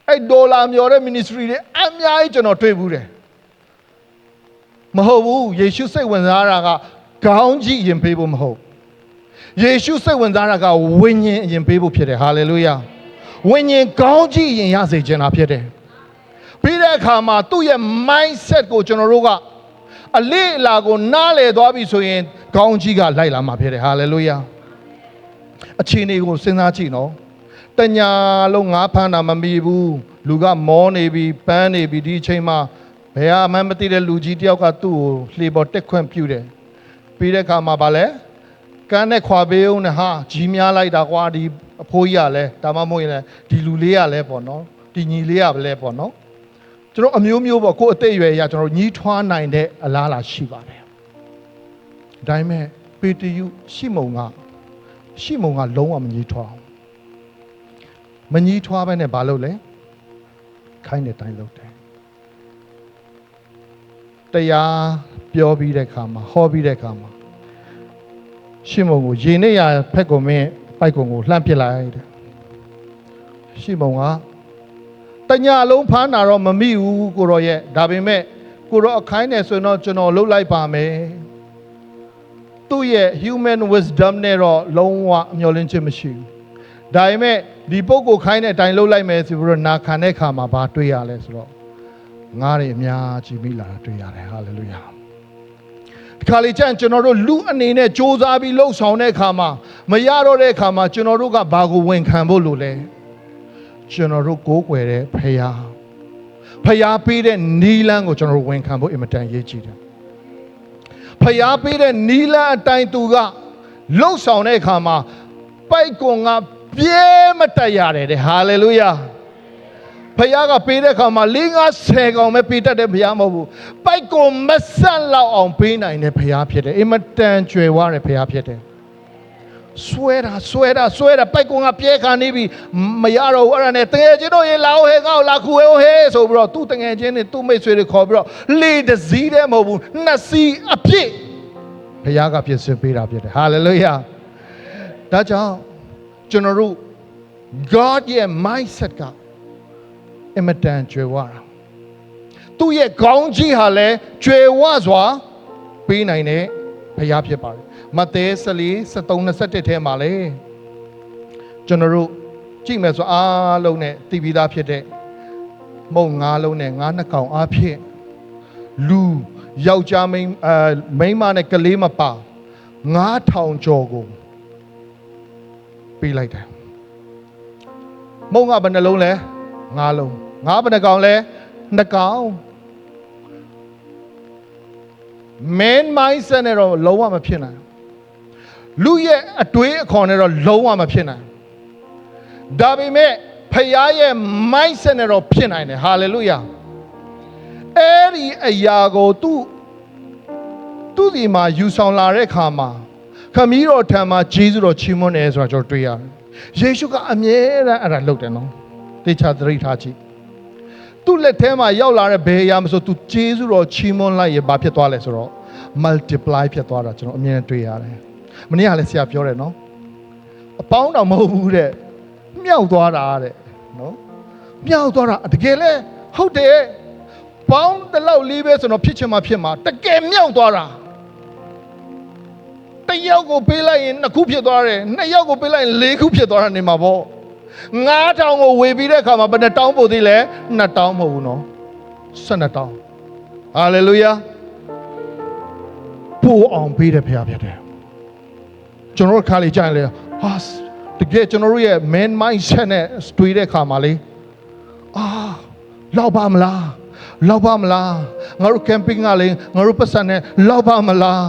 အဲ့ဒေါ်လာမျှော်တဲ့ ministry တွေအများကြီးကျွန်တော်တွေ့ဘူးတယ်မဟုတ်ဘူးယေရှုစိတ်ဝင်စားတာကကောင်းကြီးရင်ပေးဖို့မဟုတ်ယေရှုစိတ်ဝင်စားတာကဝိညာဉ်ရင်ပေးဖို့ဖြစ်တယ်ဟာလေလုယာဝိညာဉ်ကောင်းကြီးရင်ရစေခြင်းတာဖြစ်တယ်ပြီးတဲ့အခါမှာသူ့ရဲ့ mindset ကိုကျွန်တော်တို့ကအလေးအလာကိုနားလည်သွားပြီဆိုရင်ကောင်းကြီးကလိုက်လာမှာဖြစ်တယ်ဟာလေလုယာအခြေအနေကိုစဉ်းစားကြည့်နော်တညာလုံးငါးဖမ်းတာမမီဘူးလူကမောနေပြီပန်းနေပြီဒီအချိန်မှာဘယ်ဟာမှမသိတဲ့လူကြီးတယောက်ကသူ့ကိုလှေပေါ်တက်ခွင့်ပြုတယ်ပြီးတဲ့အခါမှာဗာလဲကန်းနဲ့ခွာပေးအောင်နဲ့ဟာကြီးများလိုက်တာကွာဒီအဖိုးကြီးကလည်းဒါမှမဟုတ်ရင်ဒီလူလေးကလည်းပေါ့နော်ဒီညီလေးကလည်းပေါ့နော်ကျွန်တော်အမျိုးမျိုးပေါ့ကိုယ်အသက်အရွယ်အရကျွန်တော်ညီးထွားနိုင်တဲ့အလားအလာရှိပါတယ်ဒါပေမဲ့ပေတရုရှိမုံကလုံးဝမညီးထွားမညီးထွားပဲနဲ့ဘာလုပ်လဲခိုင်းတဲ့တိုင်းလုပ်တယ်တရားပြောပြီးတဲ့အခါမှာဟောပြီးတဲ့အခါမှာရှီမုန်ကိုရေနဲ့ရဖက်ကုန်မင်းပိုက်ကုန်ကိုလှမ်းပစ်လိုက်တဲ့ရှီမုန်ကတညာလုံးဖမ်းတာတော့မမိဘူးကိုရောရဲ့ဒါပေမဲ့ကိုရောအခိုင်းနေဆိုရင်တော့ကျွန်တော်လှုပ်လိုက်ပါမယ်သူ့ရဲ့ human wisdom နဲ့တော့လုံးဝအမျှော်လင့်ခြင်းမရှိဘူးဒါပေမဲ့ဒီပုဂ္ဂိုလ်ခိုင်းတဲ့အတိုင်းလှုပ်လိုက်မယ်ဆိုပြီးတော့နာခံတဲ့အခါမှာဘာတွေ့ရလဲဆိုတော့ငါးတွေအများကြီးမိလာတာတွေ့ရတယ်ဟာလေလုယာဒီခါလေးကျန်ကျွန်တော်တို့လူအနေနဲ့စ조사ပြီးလှုပ်ဆောင်တဲ့အခါမှာမရတော့တဲ့အခါမှာကျွန်တော်တို့ကဘာကိုဝန်ခံဖို့လို့လဲကျွန်တော်တို့ကိုးကွယ်တဲ့ဖယားပေးတဲ့နီလန်းကိုကျွန်တော်တို့ဝန်ခံဖို့အင်မတန်ရေးကြည့်တယ်ဖယားပေးတဲ့နီလန်းအတိုင်းသူကလှုပ်ဆောင်တဲ့အခါမှာပိုက်ကွန်ကပြဲမတက်ရတယ်တဲ့ဟာလေလုယာဖယားကပေးတဲ့အခါမှာ50ကောင်ပဲပေးတတ်တဲ့ဖယားမဟုတ်ဘူးပိုက်ကွန်မဆက်လောက်အောင်ပေးနိုင်တဲ့ဖယားဖြစ်တယ်အင်မတန်ကြွယ်ဝတဲ့ဖယားဖြစ်တယ်ဆွဲတာပိုက်ကွန်ကပြဲခါနေပြီမရတော့ဘူးအဲ့ဒါနဲ့တငယ်ချင်းတို့ရေလာဟဲငါ့ကိုလာခုဟဲဆိုပြီးတော့သူ့တငယ်ချင်းတွေသူ့မိတ်ဆွေတွေခေါ်ပြီးတော့လေတစည်းတည်းမဟုတ်ဘူးနှစ်စီးအပြည့်ဖယားကပြင်ဆင်ပေးတာဖြစ်တယ်ဟာလေလုယာဒါကြောင့်ကျွန်တော်တို့ God ရဲ့ mindset ကအမတန်ကြွယ်ဝတာသူ့ရဲ့ခေါင်းကြီးဟာလည်းကြွယ်ဝစွာပေးနိုင်တဲ့ဘုရားဖြစ်ပါတယ်မဿဲ14:23-21ထဲမှာလေကျွန်တော်တို့ကြည့်မယ်ဆိုအားလုံးနဲ့တည်ပြီးသားဖြစ်တဲ့မုံ9လုံးနဲ့9နှစ်ကောင်အားဖြင့်လူယောက်ျားမိန်းမနဲ့ကလေးမပါ9000ကျော်ကိုပေးလိုက်တယ်မုံကဘယ်နှလုံးလဲ9လုံးငါးဘယ်နှကောင်လဲ2ကောင် main mindset နဲ့တော့လုံးဝမဖြစ်နိုင်လူရဲ့အတွေးအခေါ်နဲ့တော့လုံးဝမဖြစ်နိုင်ဒါပေမဲ့ဖခင်ရဲ့ mindset နဲ့တော့ဖြစ်နိုင်တယ်ဟာလေလုယာအဲ့ဒီအရာကိုသူ့ဒီမှာယူဆောင်လာတဲ့အခါမှာခမည်းတော်ထံမှာဂျေဇုတော်ချီးမွမ်းတယ်ဆိုတာကျွန်တော်တွေ့ရတယ် ယေရှုကအမြဲတမ်းအဲ့ဒါလုပ်တယ်နော်တေချာသတိထားကြည့်သူ့လက်ထဲမှာရောက်လာတဲ့ဘယ်အရာမဆိုသူကျေးဇူးတော်ချီးမွမ်းလိုက်ရင်ဘာဖြစ်သွားလဲဆိုတော့ multiply ဖြစ်သွားတာကျွန်တော်အမြင်တွေ့ရတယ်မနေ့ကလည်းဆရာပြောတယ်နော်အပေါင်းတော်မဟုတ်ဘူးတဲ့မြောက်သွားတာတဲ့နော်မြောက်သွားတာတကယ်လဲဟုတ်တယ်ပေါင်းတလောက်လေးပဲဆိုတော့ဖြစ်ချင်မှဖြစ်မှာတကယ်မြောက်သွားတာတစ်ယောက်ကိုပေးလိုက်ရင်2ခုဖြစ်သွားတယ်2ယောက်ကိုပေးလိုက်ရင်4ခုဖြစ်သွားတာနေမှာပေါ့9000ကိုဝေပြီးတဲ့အခါမှာဘယ်နှတောင်းပို့သေးလဲ2တောင်းမဟုတ်ဘူးနော်12တောင်းဟာလေလုယာပို့အောင်ပေးတယ်ဖခင်ဖြစ်တယ်ကျွန်တော်ခါလေးကြာရင်လေဟာတကယ်ကျွန်တော်တို့ရဲ့ main mindset နဲ့တွေ့တဲ့အခါမှာလေလောက်ပါမလားလောက်ပါမလားငါတို့ camping ကလေငါတို့ပတ်စံနဲ့လောက်ပါမလား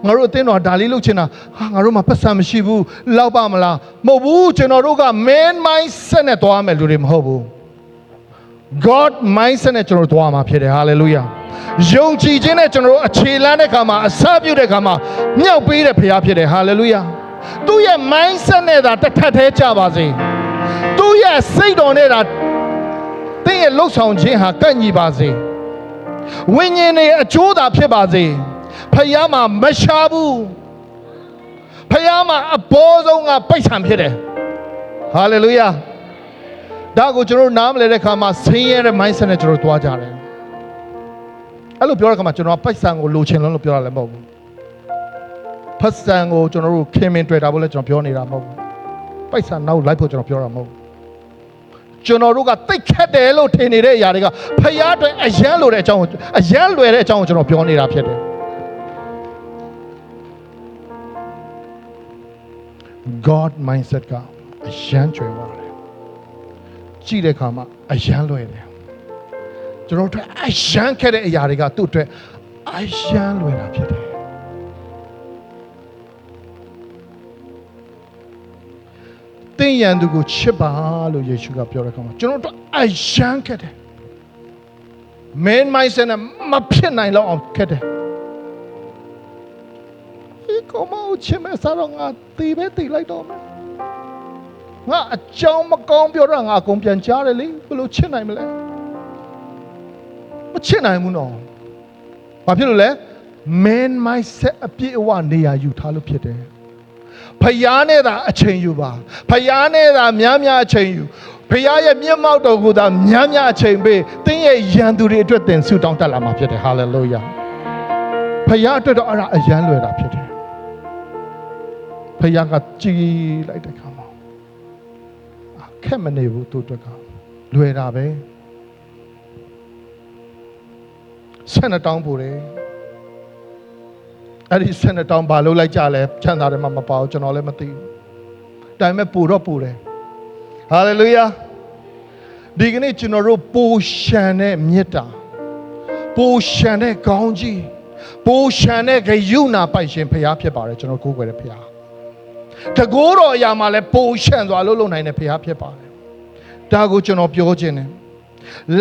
ငါတို့အတင်းတော်ဒါလေးလုပ်ချင်တာငါတို့မှာပတ်စံမရှိဘူးလောက်ပါမလားမဟုတ်ဘူးကျွန်တော်တို့က main mindset နဲ့သွားမယ်လူတွေမဟုတ်ဘူး God mindset နဲ့ကျွန်တော်တို့သွားမှာဖြစ်တယ် hallelujah ယုံကြည်ခြင်းနဲ့ကျွန်တော်တို့အခြေလမ်းတဲ့ခါမှာအစပြုတဲ့ခါမှာမြောက်ပေးတဲ့ဖခင်ဖြစ်တယ် hallelujah သူ့ရဲ့ mindset နဲ့သာတစ်ထပ်သေးကြပါစေသူ့ရဲ့စိတ်တော်နဲ့သာသင်ရဲ့လှုပ်ဆောင်ခြင်းဟာကန့်ညီပါစေဝိညာဉ်ရဲ့အကျိုးသာဖြစ်ပါစေဖခင်မှာမရှားဘူးဖခင်မှာအဘောဆုံးကပိတ်ဆံဖြစ်တယ် hallelujah ဒါကိုကျွန်တော်တို့နားမလည်တဲ့ခါမှာဆင်းရဲတဲ့ mindset နဲ့ကျွန်တော်တို့သွားကြတယ်အဲ့လိုပြောတဲ့ခါမှာကျွန်တော်ပိတ်ဆံကိုလိုချင်လို့ပြောတာလည်းမဟုတ်ဘူးဖတ်ဆံကိုကျွန်တော်တို့ခင်မင်တွေ့တာဖို့လည်းကျွန်တော်ပြောနေတာမဟုတ်ဘူးပိတ်ဆံနောက်လိုက်ဖို့ကျွန်တော်ပြောတာမဟုတ်ဘူးကျွန်တော်တို့ကတိတ်ခတ်တယ်လို့ထင်နေတဲ့အရာတွေကဖခင်အတွက်အယံလိုတဲ့အကြောင်းကိုအယံလွယ်တဲ့အကြောင်းကိုကျွန်တော်ပြောနေတာဖြစ်တယ် God mindset ကအယံကျွယ်ပါတယ်ကြည့်တဲ့အခါမှာအယံလွယ်တယ်ကျွန်တော်တို့အယံခက်တဲ့အရာတွေကသူ့အတွက်အယံလွယ်တာဖြစ်တယ်သင်ရန်သူကိုချစ်ပါလို့ယေရှုကပြောတဲ့အခါမှာကျွန်တော်တို့အယံခက်တယ် main mindset နဲ့မဖြစ်နိုင်တော့အောင်ခက်တယ်ဒီကောင်မကိုချစ်မဲ့စားတော့ငါတီးပဲတီးလိုက်တော့မယ်ငါအကြောင်းမကောင်းပြောတော့ငါအကုန်ပြန်ကြားတယ်လေဘယ်လိုချစ်နိုင်မလဲမချစ်နိုင်ဘူးနော်ဘာဖြစ်လို့လဲ main mindset အပြည့်အဝနေရာယူထားလို့ဖြစ်တယ်ဖယားနဲ့သာအချိန်ယူပါဖယားနဲ့သာများများအချိန်ယူဖယားရဲ့မျက်မှောက်တော်ကိုသာများများအချိန်ပေးသင်ရဲ့ယံသူတွေအတွက်သင်ဆုတောင်းတတ်လာမှာဖြစ်တယ်ဟာလေလုယာဖယားအတွက်တော့အဲ့ဒါအယံလွယ်တာဖြစ်တယ်ဖယားကကြည်လိုက်တဲ့ခါမှာခက်မနေဘူးသူ့အတွက်ကလွယ်တာပဲ12တောင်းပို့တယ်အဲ့ဒီ12တောင်းဘာလို့လိုက်ကြလဲချမ်းသာတယ်မှမပါဘူးကျွန်တော်လည်းမသိဘူးဒါပေမဲ့ပို့တော့ပို့တယ်ဟာလေလုယာဒီကနေ့ကျွန်တော်တို့ပိုရှန်တဲ့မေတ္တာပိုရှန်တဲ့ကောင်းကြီးပိုရှန်တဲ့ဂရုဏာပိုင်ရှင်ဖခင်ဖြစ်ပါတယ်ကျွန်တော်ကိုးကွယ်တဲ့ဖခင်တကိုးတော်အရာမှာလည်းပိုရှန်စွာလုပ်နိုင်တဲ့ဖခင်ဖြစ်ပါတယ်ဒါကိုကျွန်တော်ပြောခြင်းတယ်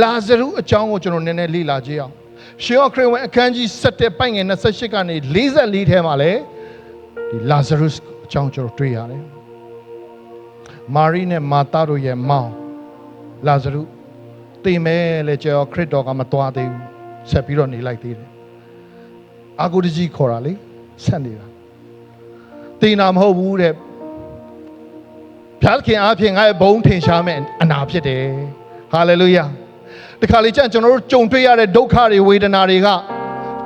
လာဇရုအကြောင်းကိုကျွန်တော်နည်းနည်းလေ့လာကြည့်အောင်ရှင်ယောခရစ်ဝင်အခန်းကြီး7ပိုင်ငယ်28ကနေ44ထဲမှာလည်းဒီလာဇရုအကြောင်းကျွန်တော်တွေ့ရတယ်မာရိနဲ့မာသတို့ရဲ့မောင်လာဇရုသိမယ်လေကျွန်တော်ခရစ်တော်ကမသွားသေးဘူးဆက်ပြီးတော့နေလိုက်သေးတယ်အာဂုတကြီးခေါ်တာလေဆက်နေတာသိနာမဟုတ်ဘူးတဲ့ဘုရားခင်အားဖြင့်ငါ့ရဲ့ဘုန်းထင်ရှားမဲ့အနာဖြစ်တယ်ဟာလေလုယာတခါလေကျွန်တော်တို့ကြုံတွေ့ရတဲ့ဒုက္ခတွေဝေဒနာတွေက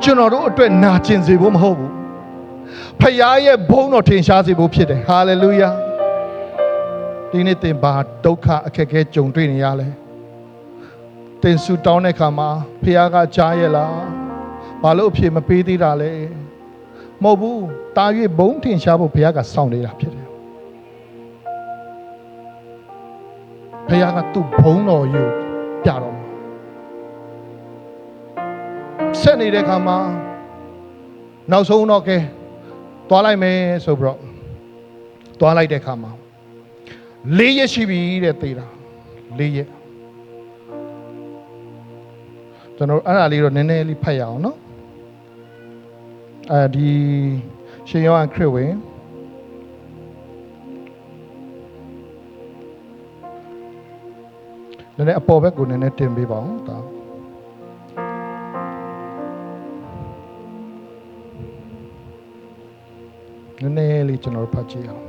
ကျွန်တော်တို့အတွက်နာကျင်စေဖို့မဟုတ်ဘူးဖခင်ရဲ့ဘုန်းတော်ထင်ရှားစေဖို့ဖြစ်တယ်ဟာလေလုယာဒီနေ့သင်ဘာဒုက္ခအခက်အခဲကြုံတွေ့နေရလဲသင်ဆူတောင်းတဲ့အခါမှာဖခင်ကကြားရဲ့လားဘာလို့အဖြစ်မပေးသေးတာလဲမဟုတ်ဘူးတာ၍ဘုန်းထင်ရှားဖို့ဖခင်ကစောင့်နေတာဖြစ်တယ်ဖခင်ကသူ့ဘုန်းတော်ယူပြတော့ဆက်နေတဲ့ခါမှာနောက်ဆုံးတော့ကဲသွားလိုက်မယ်ဆိုပြီးတော့သွားလိုက်တဲ့ခါမှာ4ရက်ရှိပြီတဲ့သေးတာ4ရက်ကျွန်တော်အဲ့ဒါလေးတော့နည်းနည်းလေးဖတ်ရအောင်နော်ဒီရှင်ယောဟန်ခရစ်ဝင် နည်းနည်းအပေါ်ဘက်ကိုနည်းနည်းတင်ပေးပါဦးဒါနည်းနည်းလေးကျွန်တော်ဖတ်ကြည့်အောင်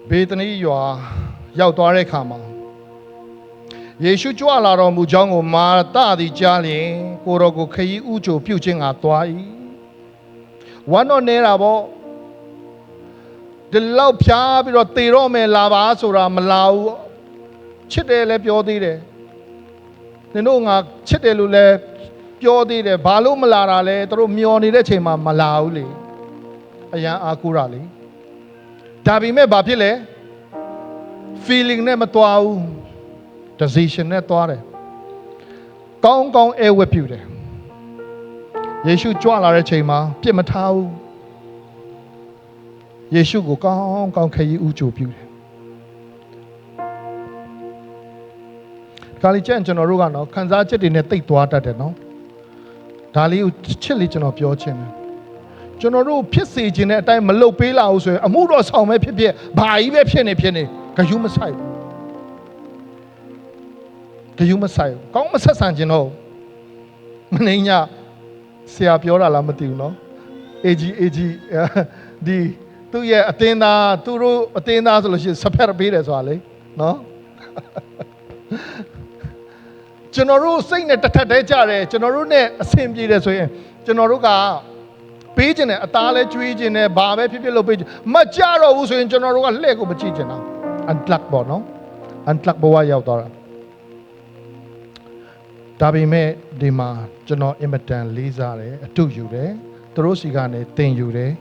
ဘေသနိရွာရောက်သွားတဲ့အခါမှာယေရှုကြွလာတော်မူကြောင်းကိုမာသသည်ကြားလျင်ကိုတော်ကိုခရီးဥကြိုပြုတ်ခြင်းကသွား၏ဝမ်းတော့နေတာပေါ့ဒီလောက်ဖြားပြီးတော့တေတော့မယ်လာပါဆိုတာမလာဘူးချစ်တယ်လည်းပြောသေးတယ်နင်တို့ငါချစ်တယ်လို့လည်းပြောသေးတယ်ဘာလို့မလာတာလဲသူတို့မျောနေတဲ့ချိန်မှာမလာဘူးလေအရန်အားကိုးတာလေဒါပေမဲ့ဘာဖြစ်လဲ feeling နဲ့မသွားဘူး decision နဲ့သွားတယ်ကောင်းကောင်းအဲဝတ်ပြုတယ်ယေရှုကြွလာတဲ့ချိန်မှာပြစ်မထားဘူးယေရှုကိုကောင်းကောင်းခရီးဥကြိုပြုတယ်ကာလီကျန်ကျွန်တော်တို့ကတော့ခန်းစားချက်တွေနဲ့တိတ်သွားတတ်တယ်နော်ဒါလေးကိုချစ်လေးကျွန်တော်ပြောချင်တယ်ကျွန်တော်တို့ဖြစ်စေခြင်းတဲ့အတိုင်းမလုပ်ပေးလာဘူးဆိုရင်အမှုတော်ဆောင်ပဲဖြစ်ဖြစ်ဘာကြီးပဲဖြစ်နေဂယုမဆိုင်ဂယုမဆိုင်ကောင်းမဆက်ဆံခြင်းတော့မနေညဆရာပြောတာလားမသိဘူးနော်အေဂျီဒီသူ့ရဲ့အတင်းသားသူတို့အတင်းသားဆိုလို့ရှိရင်စဖက်ပေးတယ်ဆိုတာလေနော်ကျွန်တော်တို့စိတ်နဲ့တထက်တည်းကြတယ်ကျွန်တော်တို့နဲ့အဆင်ပြေတယ်ဆိုရင်ကျွန်တော်တို့ကပေးခြင်းနဲ့အသားလဲကျွေးခြင်းနဲ့ဘာပဲဖြစ်ဖြစ်လုပ်ပေးခြင်းမကြတော့ဘူးဆိုရင်ကျွန်တော်တို့ကလှည့်ကိုမကြည့်ချင်တာ unplug ပေါ့နော် unplug ဘဝရောက်သွားတာဒါပေမဲ့ဒီမှာကျွန်တော်အင်မတန်လေးစားတယ်အတုယူတယ်သူတို့စီကနေသင်ယူတယ်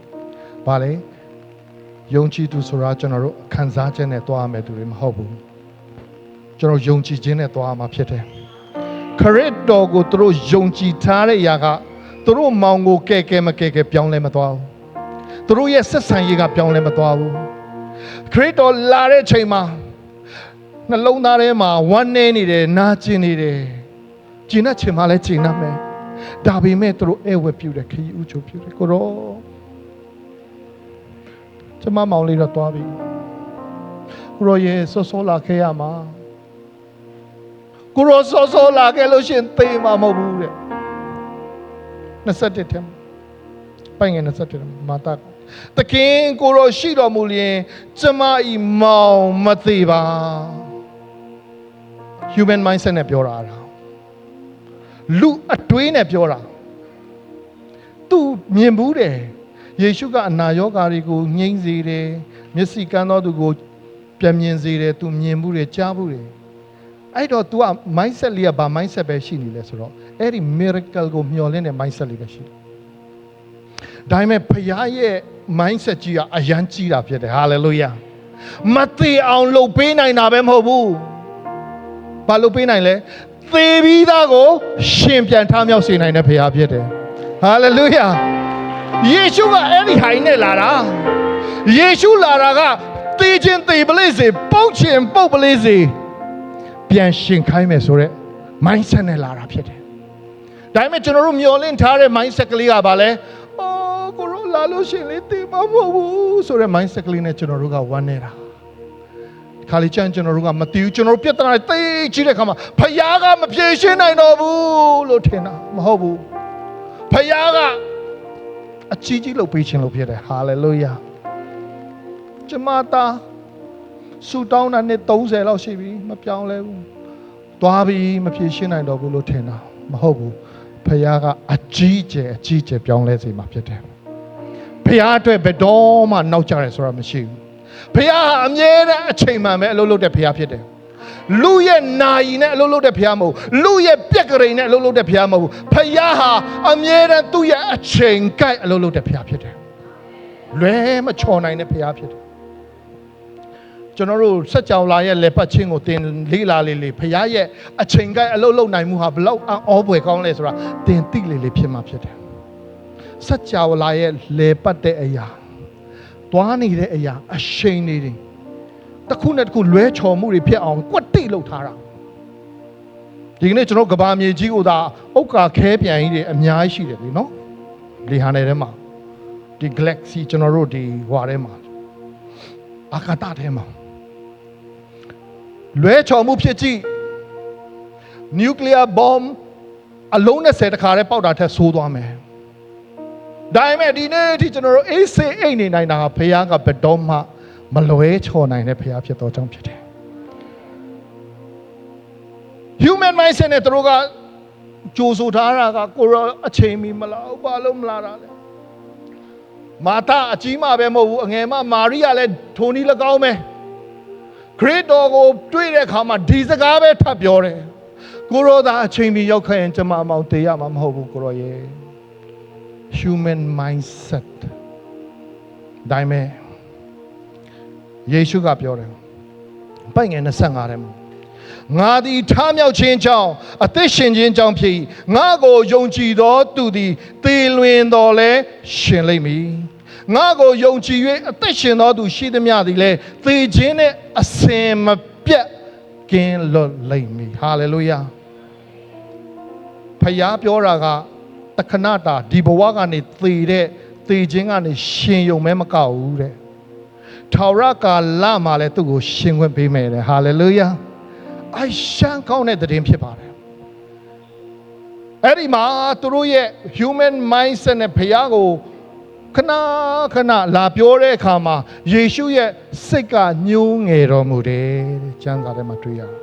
ဘာလဲယုံကြည်သူဆိုတာကျွန်တော်တို့ခံစားခြင်းနဲ့သွားရမယ်သူတွေမဟုတ်ဘူးကျွန်တော်ယုံကြည်ခြင်းနဲ့သွားရမှာဖြစ်တယ်ခရစ်တော်ကိုသူတို့ယုံကြည်ထားတဲ့အရာကသူတို့မောင်ကိုကဲမကဲပြောင်းလဲမသွားဘူးသူတို့ရဲ့ဆက်ဆံရေးကပြောင်းလဲမသွားဘူးခရစ်တော်လာတဲ့ချိန်မှာနှလုံးသားထဲမှာဝမ်းနည်းနေတယ်နာကျင်နေတယ်ကျင်တဲ့ချိန်မှာလည်းကျင်နာမယ်ဒါပေမဲ့သူတို့အဲဝဲပြုတယ်ခရီးဥချိုပြုတယ်ကိုရောကျမမောင်လေးတော့သွားပြီကိုရောရဲ့စောလာခဲ့ရမှာကိုရောစောလာခဲ့လို့ရှင်သေမှာမဟုတ်ဘူးတဲ့21ထဲပိုင်ငယ်21ထဲမာတာတခင်ကိုရောရှိတော်မူလျင်ကျမဤမောင်မသေးပါ human mindset နဲ့ပြောတာလူအတွေးနဲ့ပြောတာသူမြင်ဘူးတယ်ယေရှုကအနာရောဂါတွေကိုငြိမ်းစေတယ်မျက်စိကန်းသောသူကိုပြန်မြင်စေတယ်သူမြင်ဘူးတယ်ကြားဘူးတယ်အဲ့တော့ तू က mindset လေးကဘာ mindset ပဲရှိနေလဲဆိုတော့အဲ့ဒီ miracle ကိုမျှော်လင့်တဲ့ mindset လေးပဲရှိတယ်ဒါပေမဲ့ဖခင်ရဲ့ mindset ကြီးကအရန်ကြီးတာဖြစ်တယ် hallelujah မသေးအောင်လုပ်ပေးနိုင်တာပဲမဟုတ်ဘူးဘာလုပ်ပေးနိုင်လဲသေပြီးသားကိုရှင်ပြန်ထားမြောက်စေနိုင်တဲ့ဖခင်ဖြစ်တယ် hallelujah ယေရှုကအဲ့ဒီဟိုင်းနဲ့လာတာယေရှုလာတာကသေခြင်းသေပလိစေပုတ်ခြင်းပုတ်ပလိစေပြန်ရှင်ခိုင်းမယ်ဆိုတော့ mindset နဲ့လာတာဖြစ်တယ်ဒါပေမဲ့ကျွန်တော်တို့မျောလင့်ထားတဲ့ mindset ကလေးကဘာလဲအော်ကိုရောလာလို့ရှင်လေသေမှာမဟုတ်ဘူးဆိုတဲ့ mindset ကလေးနဲ့ကျွန်တော်တို့ကဝမ်းနေတာခါလီချန်ကျွန်တော်တို့ကမသိဘူးကျွန်တော်တို့ပြဿနာတွေသိကြီးတဲ့ခါမှာဖခင်ကမဖြေရှင်းနိုင်တော့ဘူးလို့ထင်တာမဟုတ်ဘူးဖခင်ကအကြီးလုပ်ပေးခြင်းလို့ဖြစ်တယ်ဟာလေလုယာကျမသားဆူတောင်းတာနဲ့30လောက်ရှိပြီမပြောင်းလဲဘူးသွားပြီးမဖြေရှင်းနိုင်တော့ဘူးလို့ထင်တာမဟုတ်ဘူးဖခင်ကအကြီးကျယ်ပြောင်းလဲစေမှာဖြစ်တယ်ဖခင်အတွက်ဘယ်တော့မှနောက်ကျတယ်ဆိုတာမရှိဘူးဖခင်ဟာအမြဲတမ်းအချိန်မှန်ပဲအလုပ်လုပ်တဲ့ဖခင်ဖြစ်တယ်လူရဲ့နာယီနဲ့အလုပ်လုပ်တဲ့ဖခင်မဟုတ်လူရဲ့ပြက်ကလေးနဲ့အလုပ်လုပ်တဲ့ဖခင်မဟုတ်ဖခင်ဟာအမြဲတမ်းသူ့ရဲ့အချိန်ကိုက်အလုပ်လုပ်တဲ့ဖခင်ဖြစ်တယ်လွဲမချော်နိုင်တဲ့ဖခင်ဖြစ်တယ်ကျွန်တော်တို့စัจ java လာရဲ့လေပတ်ချင်းကိုတင်လေးလာလေးဖခင်ရဲ့အချိန်ကိုက်အလုပ်လုပ်နိုင်မှုဟာဘလောက်အောပွဲကောင်းလဲဆိုတာတင်သိလေးဖြစ်မှာဖြစ်တယ်စัจ java လာရဲ့လေပတ်တဲ့အရာတွားနေတဲ့အရာအရှိန်နေတယ်တစ်ခုနဲ့တစ်ခုလွဲချော်မှုတွေဖြစ်အောင်ကွက်တိလုပ်ထားတာဒီကနေ့ကျွန်တော်ကဘာမြေကြီးကိုသာဥက္ကာခဲပြန်ကြီးတွေအများကြီးရှိတယ်လေနော်လေဟာနယ်ထဲမှာဒီ galaxy ကျွန်တော်တို့ဒီဟွာထဲမှာ အာကာသထဲမှာလွဲချော်မှုဖြစ်ကြည့် nuclear bomb အလုံး20တခါတည်းပေါက်တာထက်ဆိုးသွားမယ်ဒါပေမဲ့ဒီနေ့အထိကျွန်တော်တို့အေးစေးအိတ်နေနိုင်တာဟာဘုရားကဘယ်တော့မှမလွဲချော်နိုင်တဲ့ဘုရားဖြစ်သောကြောင့်ဖြစ်တယ် human mindset နဲ့တို့ကကြိုးဆိုထားတာကကိုရောအချိန်မီမလားဘာလို့မလားတာလဲမာတာအကြီးမှပဲမဟုတ်ဘူးအငယ်မမာရိယာလည်းထိုနည်း၎င်းပဲခရစ်တော်ကိုတွေ့တဲ့အခါမှာဒီစကားပဲထပ်ပြောတယ်ကိုရောသာအချိန်မီရောက်ခဲ့ရင်ကျွန်မအမောင်တေးရမှာမဟုတ်ဘူးကိုရောရဲ့ human mindset ဒါပေမဲ့ယေရှုကပြောတယ်ပိုက်ငယ်25ထဲမှာငါသည်ထားမြောက်ခြင်းကြောင့်အသက်ရှင်ခြင်းကြောင့်ဖြစ်ငါကိုယုံကြည်သောသူသည်သေလွင်တော်လဲရှင်လိမ့်မည်ငါကိုယုံကြည်၍အသက်ရှင်သောသူရှိသမျှသည်လည်းသေခြင်းနဲ့အစင်မပြတ်ကင်းလွတ်လိမ့်မည်ဟာလေလုယာဖခင်ပြောတာကတခဏတာဒီဘဝကနေသေခြင်းကနေရှင်ယုံမဲမကောက်ဘူးတဲ့ထာဝရကာလမှာလည်းသူ့ကိုရှင်ခွင့်ပေးမယ်တဲ့ဟာလေလုယာအရှမ်းကောင်းတဲ့သတင်းဖြစ်ပါတယ်အဲ့ဒီမှာသူတို့ရဲ့ human mindset နဲ့ဘုရားကိုခဏလာပြောတဲ့အခါမှာယေရှုရဲ့စိတ်ကညှိုးငယ်တော်မူတယ်တဲ့ကျမ်းစာထဲမှာတွေ့ရတယ်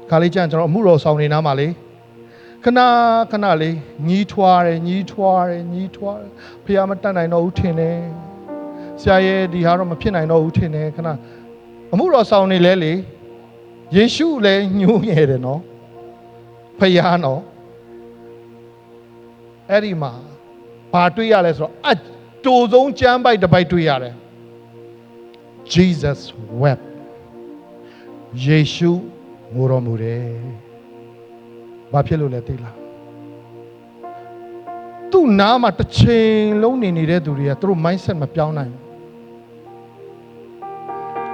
ခါလေးကျမ်းကျွန်တော်အမှုတော်ဆောင်နေနားမှာလေခဏလေးညီးထွားတယ်ဘုရားမတတ်နိုင်တော့ဘူးထင်တယ်ဆရာရဲ့ဒီဟာတော့မဖြစ်နိုင်တော့ဘူးထင်တယ်ခဏအမှုတော်ဆောင်နေလဲလေယေရှုလည်းညှိုးငယ်တယ်နော်ဖယားနော်အဲ့ဒီမှာဘာတွေ့ရလဲဆိုတော့အတူဆုံးကျမ်းပိုက်တစ်ပိုက်တွေ့ရတယ် Jesus wept ယေရှုငိုတော်မူတယ်ဘာဖြစ်လို့လဲသိလားသူ့နားမှာတစ်ချိန်လုံးနေတဲ့သူတွေကသူတို့ mindset မပြောင်းနိုင်ဘူး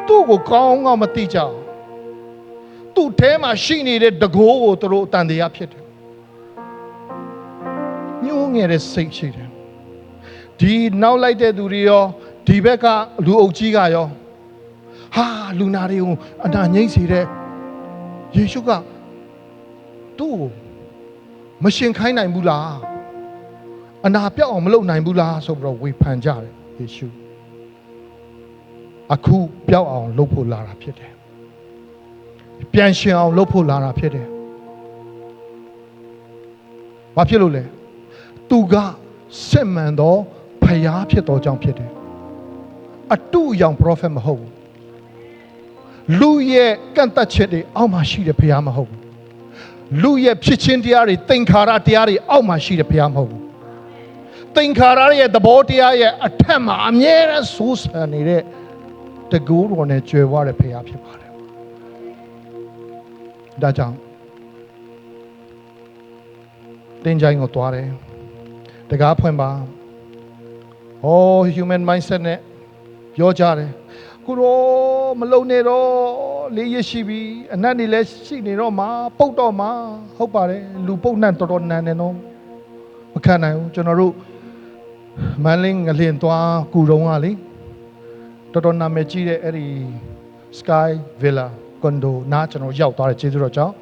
သူ့ကိုကောင်းမသိကြဘူးသူ့ထဲမှာရှိနေတဲ့တကိုးကိုသူတို့အတန်တရားဖြစ်တယ်ညှိုးငယ်တဲ့စိတ်ရှိတယ်ဒီနောက်လိုက်တဲ့သူတွေရောဒီဘက်ကလူအုပ်ကြီးကရောဟာလူနာတွေကိုအနာငိမ့်စေတဲ့ယေရှုကသူ့ကိုမရှင်ခိုင်းနိုင်ဘူးလားအနာပြောက်အောင်မလုပ်နိုင်ဘူးလားဆိုပြီးတော့ဝေဖန်ကြတယ်ယေရှုအခုပြောက်အောင်လုပ်ဖို့လာတာဖြစ်တယ်ပြန်ရှင်အောင်လုပ်ဖို့လာတာဖြစ်တယ်ဘာဖြစ်လို့လဲသူကစစ်မှန်သောဖျားဖြစ်သောကြောင့်ဖြစ်တယ်အတူအယောင် prophet မဟုတ်ဘူးလူရဲ့ကန့်သက်ချက်တွေအောက်မှာရှိတဲ့ဖျားမဟုတ်ဘူးလူရဲ့ဖြစ်ချင်းတရားတွေသင်္ခါရတရားတွေအောက်မှာရှိတဲ့ဖျားမဟုတ်ဘူးသင်္ခါရရဲ့သဘောတရားရဲ့အထက်မှာအမြဲတမ်းဆိုးဆန်နေတဲ့တကူတော်နဲ့ကြွယ်ဝတဲ့ဖျားဖြစ်ပါတယ်ဒါကြောင့်တင်ကြိုင်ကိုသွားတယ်တကားဖွင့်ပါhuman mindset နဲ့ပြောကြတယ်ကိုရောမလုံနေတော့လေးရရှိပြီအနတ်နေလဲရှိနေတော့မှာပုတ်တော့မှာဟုတ်ပါတယ်လူပုတ်နှံတော်တော်နန်းနေတော့မခံနိုင်ဘူးကျွန်တော်တို့မန်လင်းငလင်သွားကူတုံးကလေတော်တော်နာမည်ကြီးတဲ့အဲ့ဒီ Sky Villa Condo နားကျွန်တော်ရောက်သွားတယ်ကျေးဇူးတော်ကြောင့်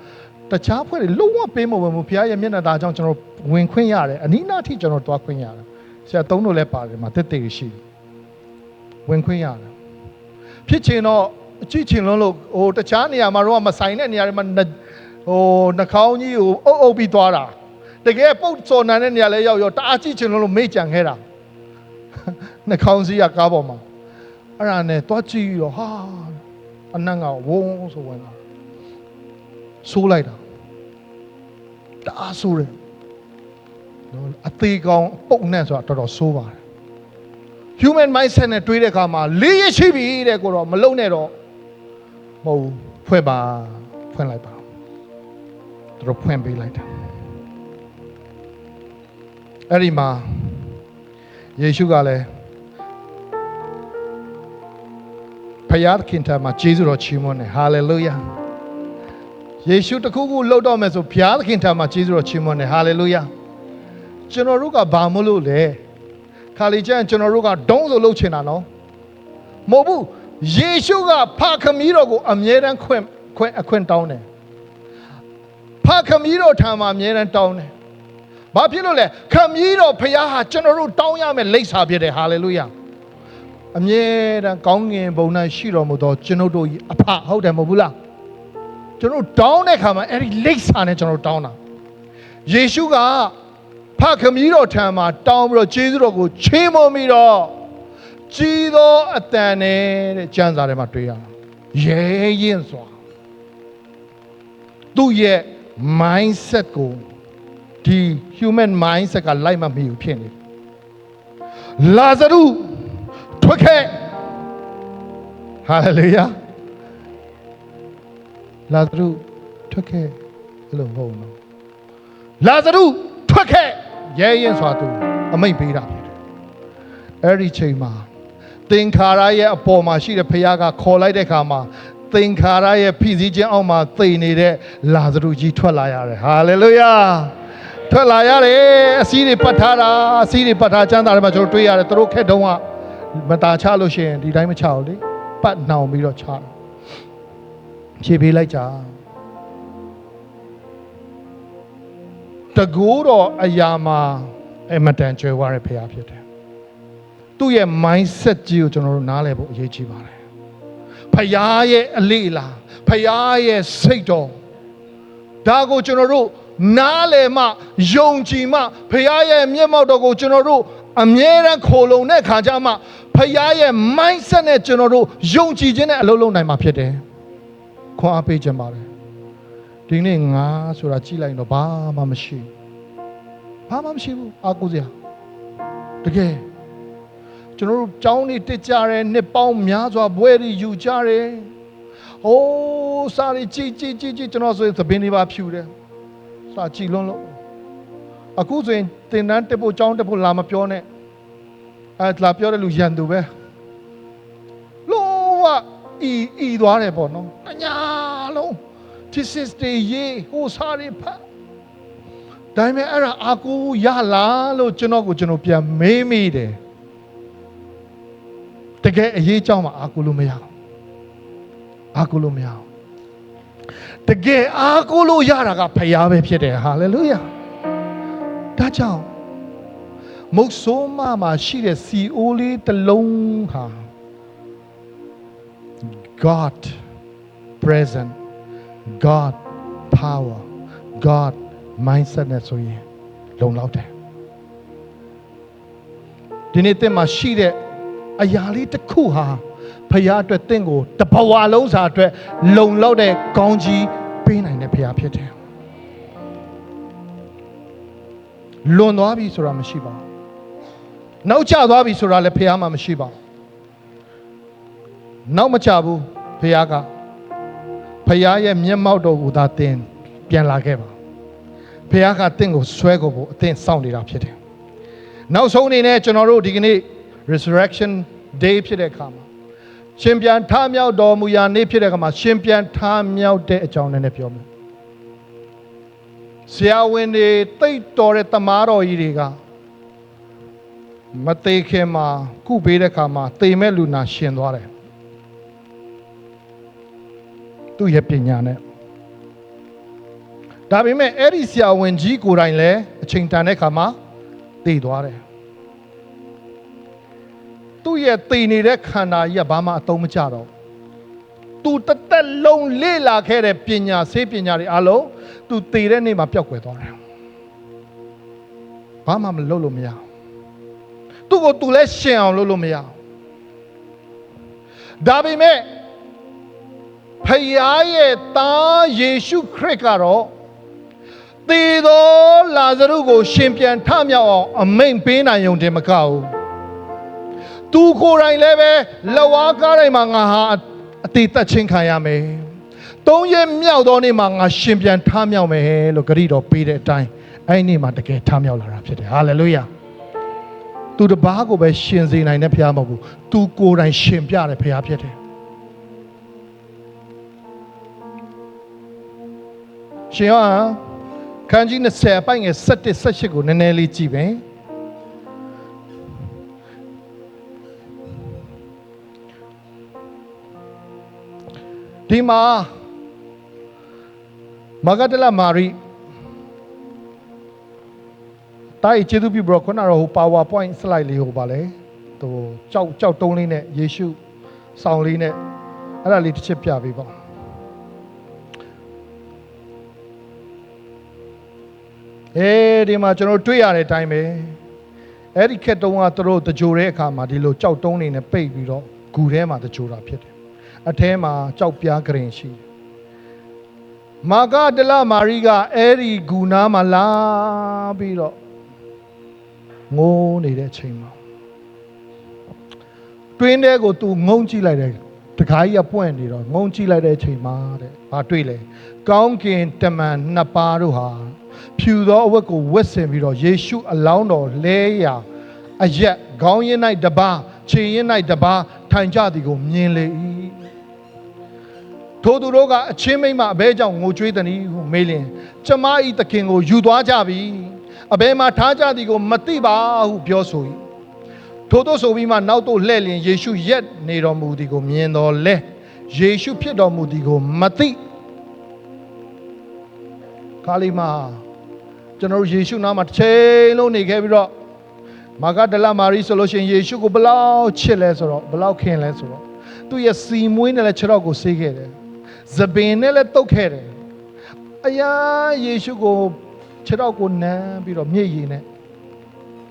တခြားဖွဲ့တွေလုံးဝပေးမဝင်ဘူးဘုရားရဲ့မျက်နှာသားကြောင့်ကျွန်တော်ဝင်ခွင့်ရတယ်အနီးနားထိကျွန်တော်သွားခွင့်ရတယ်ဆရာသုံးတို့လည်းပါတယ်မှာတက်တက်ရှိဝင်ခွင့်ရတယ်ဖြစ်ချင်တော့အကြည့်ချင်လုံးလို့တခြားနေရာမှာတော့မဆိုင်တဲ့နေရာတွေမှာနှာခေါင်းကြီးကိုအုပ်ပြီးသွားတာတကယ်ပုတ်စော်နန်းတဲ့နေရာလဲရောက်တအားကြည့်ချင်လုံးလို့မေ့ကြံခဲ့တာနှာခေါင်းစည်းကကားပေါ်မှာအဲ့ဒါနဲ့သွားကြည့်တော့ဟာအနံ့ကဝုန်းဆိုဝင်လာဆိုးလိုက်တာတအားဆိုးတယ်အသေးကောင်ပုတ်နဲ့ဆိုတာတော်တော်ဆိုးပါတယ် human mindset နဲ့တွေးတဲ့အခါမှာလေးရရှိပြီတဲ့ကိုတော့မလုံနဲ့တော့မဟုတ်ဖွင့်လိုက်ပါသူတို့ဖွင့်ပေးလိုက်တာအဲ့ဒီမှာယေရှုကလည်းဖခင်ထံမှာကျေးဇူးတော်ချီးမွမ်းတယ်ဟာလေလုယာယေရှုတခုခုလှုပ်တော့မယ်ဆိုဘုရားသခင်ထံမှာကျေးဇူးတော်ချီးမွမ်းတယ်ဟာလေလုယာကျွန်တော်တို့ကဘာမို့လို့လဲခါလီကျန်ကျွန်တော်တို့ကဒုံးဆိုလှုပ်ချင်တာနော်မဟုတ်ဘူး ယေရှုကဖခင်မီးတော်ကိုအမြဲတမ်းခွင့်တောင်းတယ်ဖခင်မီးတော်ထံမှာအမြဲတမ်းတောင်းတယ်ဘာဖြစ်လို့လဲခမည်းတော်ဖခင်ဟာကျွန်တော်တို့တောင်းရမယ်လိပ်စာဖြစ်တယ်ဟာလေလုယာအမြဲတမ်းကောင်းငင်ဘုံ၌ရှိတော်မူသောကျွန်တော်တို့အဖဟုတ်တယ်မဟုတ်ဘူးလားကျွန်တော်တောင်းတဲ့အခါမှာအဲ့ဒီလိပ်စာနဲ့ကျွန်တော်တောင်းတာယေရှုကဖခင်မီးတော်ထံမှာတောင်းပြီးတော့ယေရှုတော်ကိုချီးမွမ်းပြီးတော့ကြီးသောအတန်နဲ့တဲ့ကျမ်းစာထဲမှာတွေ့ရတာရဲရင်စွာသူ့ရဲ့ mindset ကိုဒီ human mindset ကလိုက်မမီဘူးဖြစ်နေလာဇရုထွက်ခဲ့ hallelujah လာဇရုထွက်ခဲ့အဲ့လိုဟုတ်နော်လာဇရုထွက်ခဲ့ရဲရင်စွာသူအမိန့်ပေးတာဖြစ်တယ်အဲ့ဒီချိန်မှာသင်္ခါရရဲ့အပေါ်မှာရှိတဲ့ဖခင်ကခေါ်လိုက်တဲ့အခါမှာသင်္ခါရရဲ့ဖိစီးခြင်းအောက်မှာသိနေတဲ့လာဇရုကြီးထွက်လာရတယ်ဟာလေလုယာထွက်လာရတယ်အစည်းတွေပတ်ထားတာအစည်းတွေပတ်ထားကျမ်းစာထဲမှာကျွန်တော်တွေ့ရတယ်သူတို့ခက်တုံးကမတာချလို့ရှိရင်ဒီတိုင်းမချဘူးလေပတ်နှောင်ပြီးတော့ချတယ်ဖြေပေးလိုက်ကြတကူတော်အရာမှာအမတန်ကျွဲဝါတဲ့ဖခင်ဖြစ်တယ်သူ့ရဲ့ mindset ကြီးကိုကျွန်တော်တို့နားလည်ဖို့အရေးကြီးပါတယ်ဖခင်ရဲ့အလေးလားဖခင်ရဲ့စိတ်တော်ဒါကိုကျွန်တော်တို့နားလည်မှယုံကြည်မှဖခင်ရဲ့မျက်မှောက်တော်ကိုကျွန်တော်တို့အမြဲတမ်းခိုလုံတဲ့ခါကျမှဖခင်ရဲ့ mindset နဲ့ကျွန်တော်တို့ယုံကြည်ခြင်းနဲ့အလုပ်လုပ်နိုင်မှာဖြစ်တယ်ခွန်အားပေးခြင်းပါတယ်ဒီနေ့ငါဆိုတာကြည့်လိုက်တော့ဘာမှမရှိဘူးအားကိုးစရာတကယ်ကျွန်တော်တို့ကြောင်းနေတက်ကြတယ်နှစ်ပေါင်းများစွာဘွဲတွေယူကြတယ်ဟိုးစားတွေကြည်ကျွန်တော်ဆိုရင်သပင်းတွေပါဖြူတယ်စားကြည်လွန်းလို့အခုဆိုရင်တင်တန်းတက်ဖို့ကြောင်းတက်ဖို့လာမပြောနဲ့လာပြောတဲ့လူရန်သူပဲလုံးဝဤသွားတယ်ပေါ့နော်အညာလုံးဒီစစ်တေးရေဟိုစားတွေဖတ်ဒါပေမဲ့အဲ့ဒါအာကိုရလားလို့ကျွန်တော်ပြန်မေးမိတယ်တကယ်အရေးကြောင်းမှာအာကိုလို့မရအောင်တကယ်အာကိုလို့ရတာကဖခင်ပဲဖြစ်တယ်ဟာလေလုယာဒါကြောင့်မုတ်ဆိုးမမှာရှိတဲ့စီအိုးလေးတစ်လုံးဟာ God present God power God mindset နဲ့ဆိုရင်လုံလောက်တယ်ဒီနေ့တင်မှာရှိတဲ့အရာလေးတစ်ခုဟာဖခင်အတွက်တင့်ကိုတဘဝလုံးစာအတွက်လုံလောက်တဲ့ကောင်းကြီးပေးနိုင်တဲ့ဖခင်ဖြစ်တယ်လွန်သွားပြီဆိုတာမရှိပါဘူးနောက်ကျသွားပြီဆိုတာလည်းဖခင်မှမရှိပါဘူးနောက်မကျဘူးဖခင်ကဖခင်ရဲ့မျက်မှောက်တော်ကိုသာတင်ပြန်လာခဲ့ပါဖခင်ကတင့်ကိုဆွဲကိုဖို့အသင်စောင့်နေတာဖြစ်တယ်နောက်ဆုံးအနေနဲ့ကျွန်တော်တို့ဒီကနေ့ resurrection day ဖြစ်တဲ့အခါမှာရှင်ပြန်ထမြောက်တော်မူရာနေ့ဖြစ်တဲ့အခါမှာရှင်ပြန်ထမြောက်တဲ့အကြောင်းနဲ့ပြောမယ်ဆရာဝန်တွေတိတ်တော်တဲ့တမားတော်ကြီးတွေကမသေးခင်မှာကုပေးတဲ့အခါမှာသေမဲ့လူနာရှင်သွားတယ်သူ့ရဲ့ပညာနဲ့ဒါပေမဲ့အဲ့ဒီဆရာဝန်ကြီးကိုယ်တိုင်လည်းအချိန်တန်တဲ့အခါမှာသေသွားတယ်သူ့ရဲ့သေနေတဲ့ခန္ဓာကြီးကဘာမှအသုံးမကျတော့သူတစ်သက်လုံးလေ့လာခဲ့တဲ့ပညာဆေးပညာတွေအလုံးသူသေတဲ့နေ့မှာပျောက်ကွယ်သွားတယ်ဘာမှမလုပ်လို့မရသူ့ကိုသူလည်းရှင်အောင်လုပ်လို့မရဒါပေမဲ့ဖခင်ရဲ့သားယေရှုခရစ်ကတော့သေသောလာဇရုကိုရှင်ပြန်ထမြောက်အောင်အမိန့်ပေးနိုင်ုံတင်မကဘူးသူကိုယ်တိုင်လည်းပဲလက်ဝါးကားတိုင်းမှာငါဟာအသေးသက်ချင်းခံရမယ်၃ရက်မြောက်သောနေ့မှာငါရှင်ပြန်ထမြောက်မယ်လို့ဂရုတော်ပေးတဲ့အတိုင်းအဲ့ဒီနေ့မှာတကယ်ထမြောက်လာတာဖြစ်တယ်ဟာလေလုယာသူတပားကိုပဲရှင်စေနိုင်တဲ့ဘုရားမဟုတ်ဘူးသူကိုယ်တိုင်ရှင်ပြတဲ့ဘုရားဖြစ်တယ်ရှင်ယောဟန်ခန်းကြီး20အပိုင်ငယ်17 18ကိုနည်းနည်းလေးကြည့်ပဲ ဒီမှာမာဂဒလမာရိတိုင်းကျေးဇူးပြုပြီးတော့ခုနကတော့ဟို PowerPoint slide လေးဟိုပါလေဟိုကြောက်တုံးလေးနဲ့ယေရှုဆောင်လေးနဲ့အဲ့ဒါလေးတစ်ချက်ပြပေးပါဒီမှာကျွန်တော်တွေ့ရတဲ့အတိုင်းပဲအဲ့ဒီခက်တုံးကသူတို့တကြိုတဲ့အခါမှာဒီလိုကြောက်တုံးနေနဲ့ပိတ်ပြီးတော့ဂူထဲမှာတကြိုတာဖြစ်တယ်အထဲမှာကြောက်ပြားကရင်ရှိတယ်မာဂဒလမာရိကအဲ့ဒီဂူနာမှာလာပြီးတော့ငိုးနေတဲ့အချိန်မှာတွင်းထဲကိုသူငုံကြည့်လိုက်တယ်တခါကြီးကပွင့်နေတော့ငုံကြည့်လိုက်တဲ့အချိန်မှာတဲ့ဘာတွေ့လဲကောင်းကင်တမန်နှစ်ပါးတို့ဟာဖြူသောအဝတ်ကိုဝတ်ဆင်ပြီးတော့ယေရှုအလောင်းတော်လဲရာအရက်ခေါင်းရင်း၌တပါးခြေရင်း၌တပါးထိုင်ကြသည်ကိုမြင်လေ၏ထိုသူတို့ကအချင်းမိမအဘဲကြောင့်ငိုကြွေးသည်ဟုမေးလျင်ကျမ၏သခင်ကိုယူသွားကြပြီအဘဲမှာထားကြသည်ကိုမသိပါဟုပြောဆို၏ထို့သောဆိုပြီးမှနောက်သို့လှည့်လျင်ယေရှုရက်နေတော်မူသည်ကိုမြင်တော်လဲယေရှုဖြစ်တော်မူသည်ကိုမသိခါလီမာကျွန်တော်ယေရှုနာမှာတစ်ချိန်လုံးနေခဲ့ပြီးတော့မာဂဒလမာရိဆိုလို့ရှိရင်ယေရှုကိုဘလောက်ချစ်လဲဆိုတော့ဘလောက်ခင်လဲဆိုတော့သူ့ရဲ့စီမွေးနဲ့လည်းခြေထောက်ကိုဆေးခဲ့တယ်သပင်နဲ့လည်းတုတ်ခဲ့တယ်အရာယေရှုကိုခြေထောက်ကိုနမ်းပြီးတော့မျက်ရည်နဲ့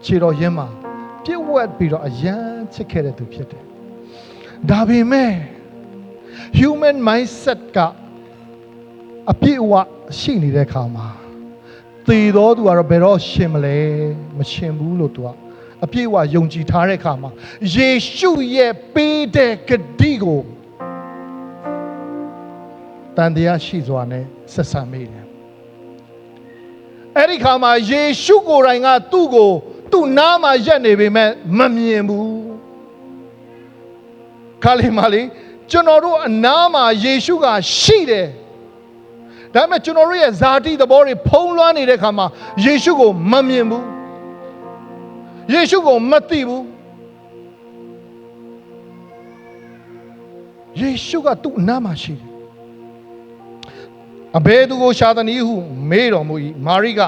ခြေတော်ရင်းမှာပြည့်ဝတ်ပြီးတော့အယမ်းချစ်ခဲ့တဲ့သူဖြစ်တယ်ဒါပေမဲ့ human mindset ကအပြည့်အဝရှိနေတဲ့အခါမှာသေတော်သူကတော့ဘယ်တော့ရှင်မလဲမရှင်ဘူးလို့သူကအပြည့်အဝယုံကြည်ထားတဲ့အခါမှာယေရှုရဲ့ပေးတဲ့ဂတိကိုတန်တရားရှိစွာနဲ့ဆက်ဆံမိတယ်အဲ့ဒီခါမှာယေရှုကိုယ်တိုင်ကသူ့နားမှာရက်နေပေမဲ့မမြင်ဘူးခါလီမာလီကျွန်တော်တို့အနားမှာယေရှုကရှိတယ်ဒါပေမဲ့ကျွန်တော်တို့ရဲ့ဇာတိသဘောတွေဖုံးလွှမ်းနေတဲ့ခါမှာယေရှုကိုမမြင်ဘူးယေရှုကိုမသိဘူးယေရှုကသူ့အနားမှာရှိတယ်အဘယ်သူကိုရှာသနည်းဟုမေးတော်မူ၏မာရိက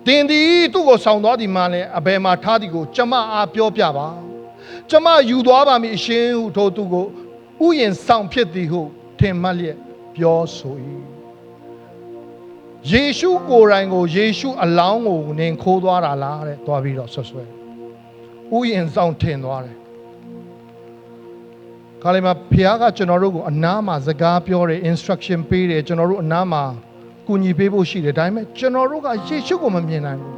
တင်သည်သူ့ကိုဆောင်သွားသည်မှလည်းအဘယ်မှာထားသည်ကိုကျမအားပြောပြပါကျမယူသွားပါမည်အရှင်ဟုထိုသူကိုဥယျာဉ်ဆောင်ဖြစ်သည်ဟုထင်မှတ်လျက်ပြောဆို၏ယေရှုကိုယ်တိုင်ကိုယေရှုအလောင်းကိုနင်ခိုးသွားတာလားတဲ့သွားပြီးတော့ဆွဲဥယျာဉ်ဆောင်ထင်သွားတယ်ခါလေးမှာဖခင်ကကျွန်တော်တို့ကိုအနားမှာစကားပြောတယ် instruction ပေးတယ်ကျွန်တော်တို့အနားမှာကူညီပေးဖို့ရှိတယ်ဒါပေမဲ့ကျွန်တော်တို့ကယေရှုကိုမမြင်နိုင်ဘူး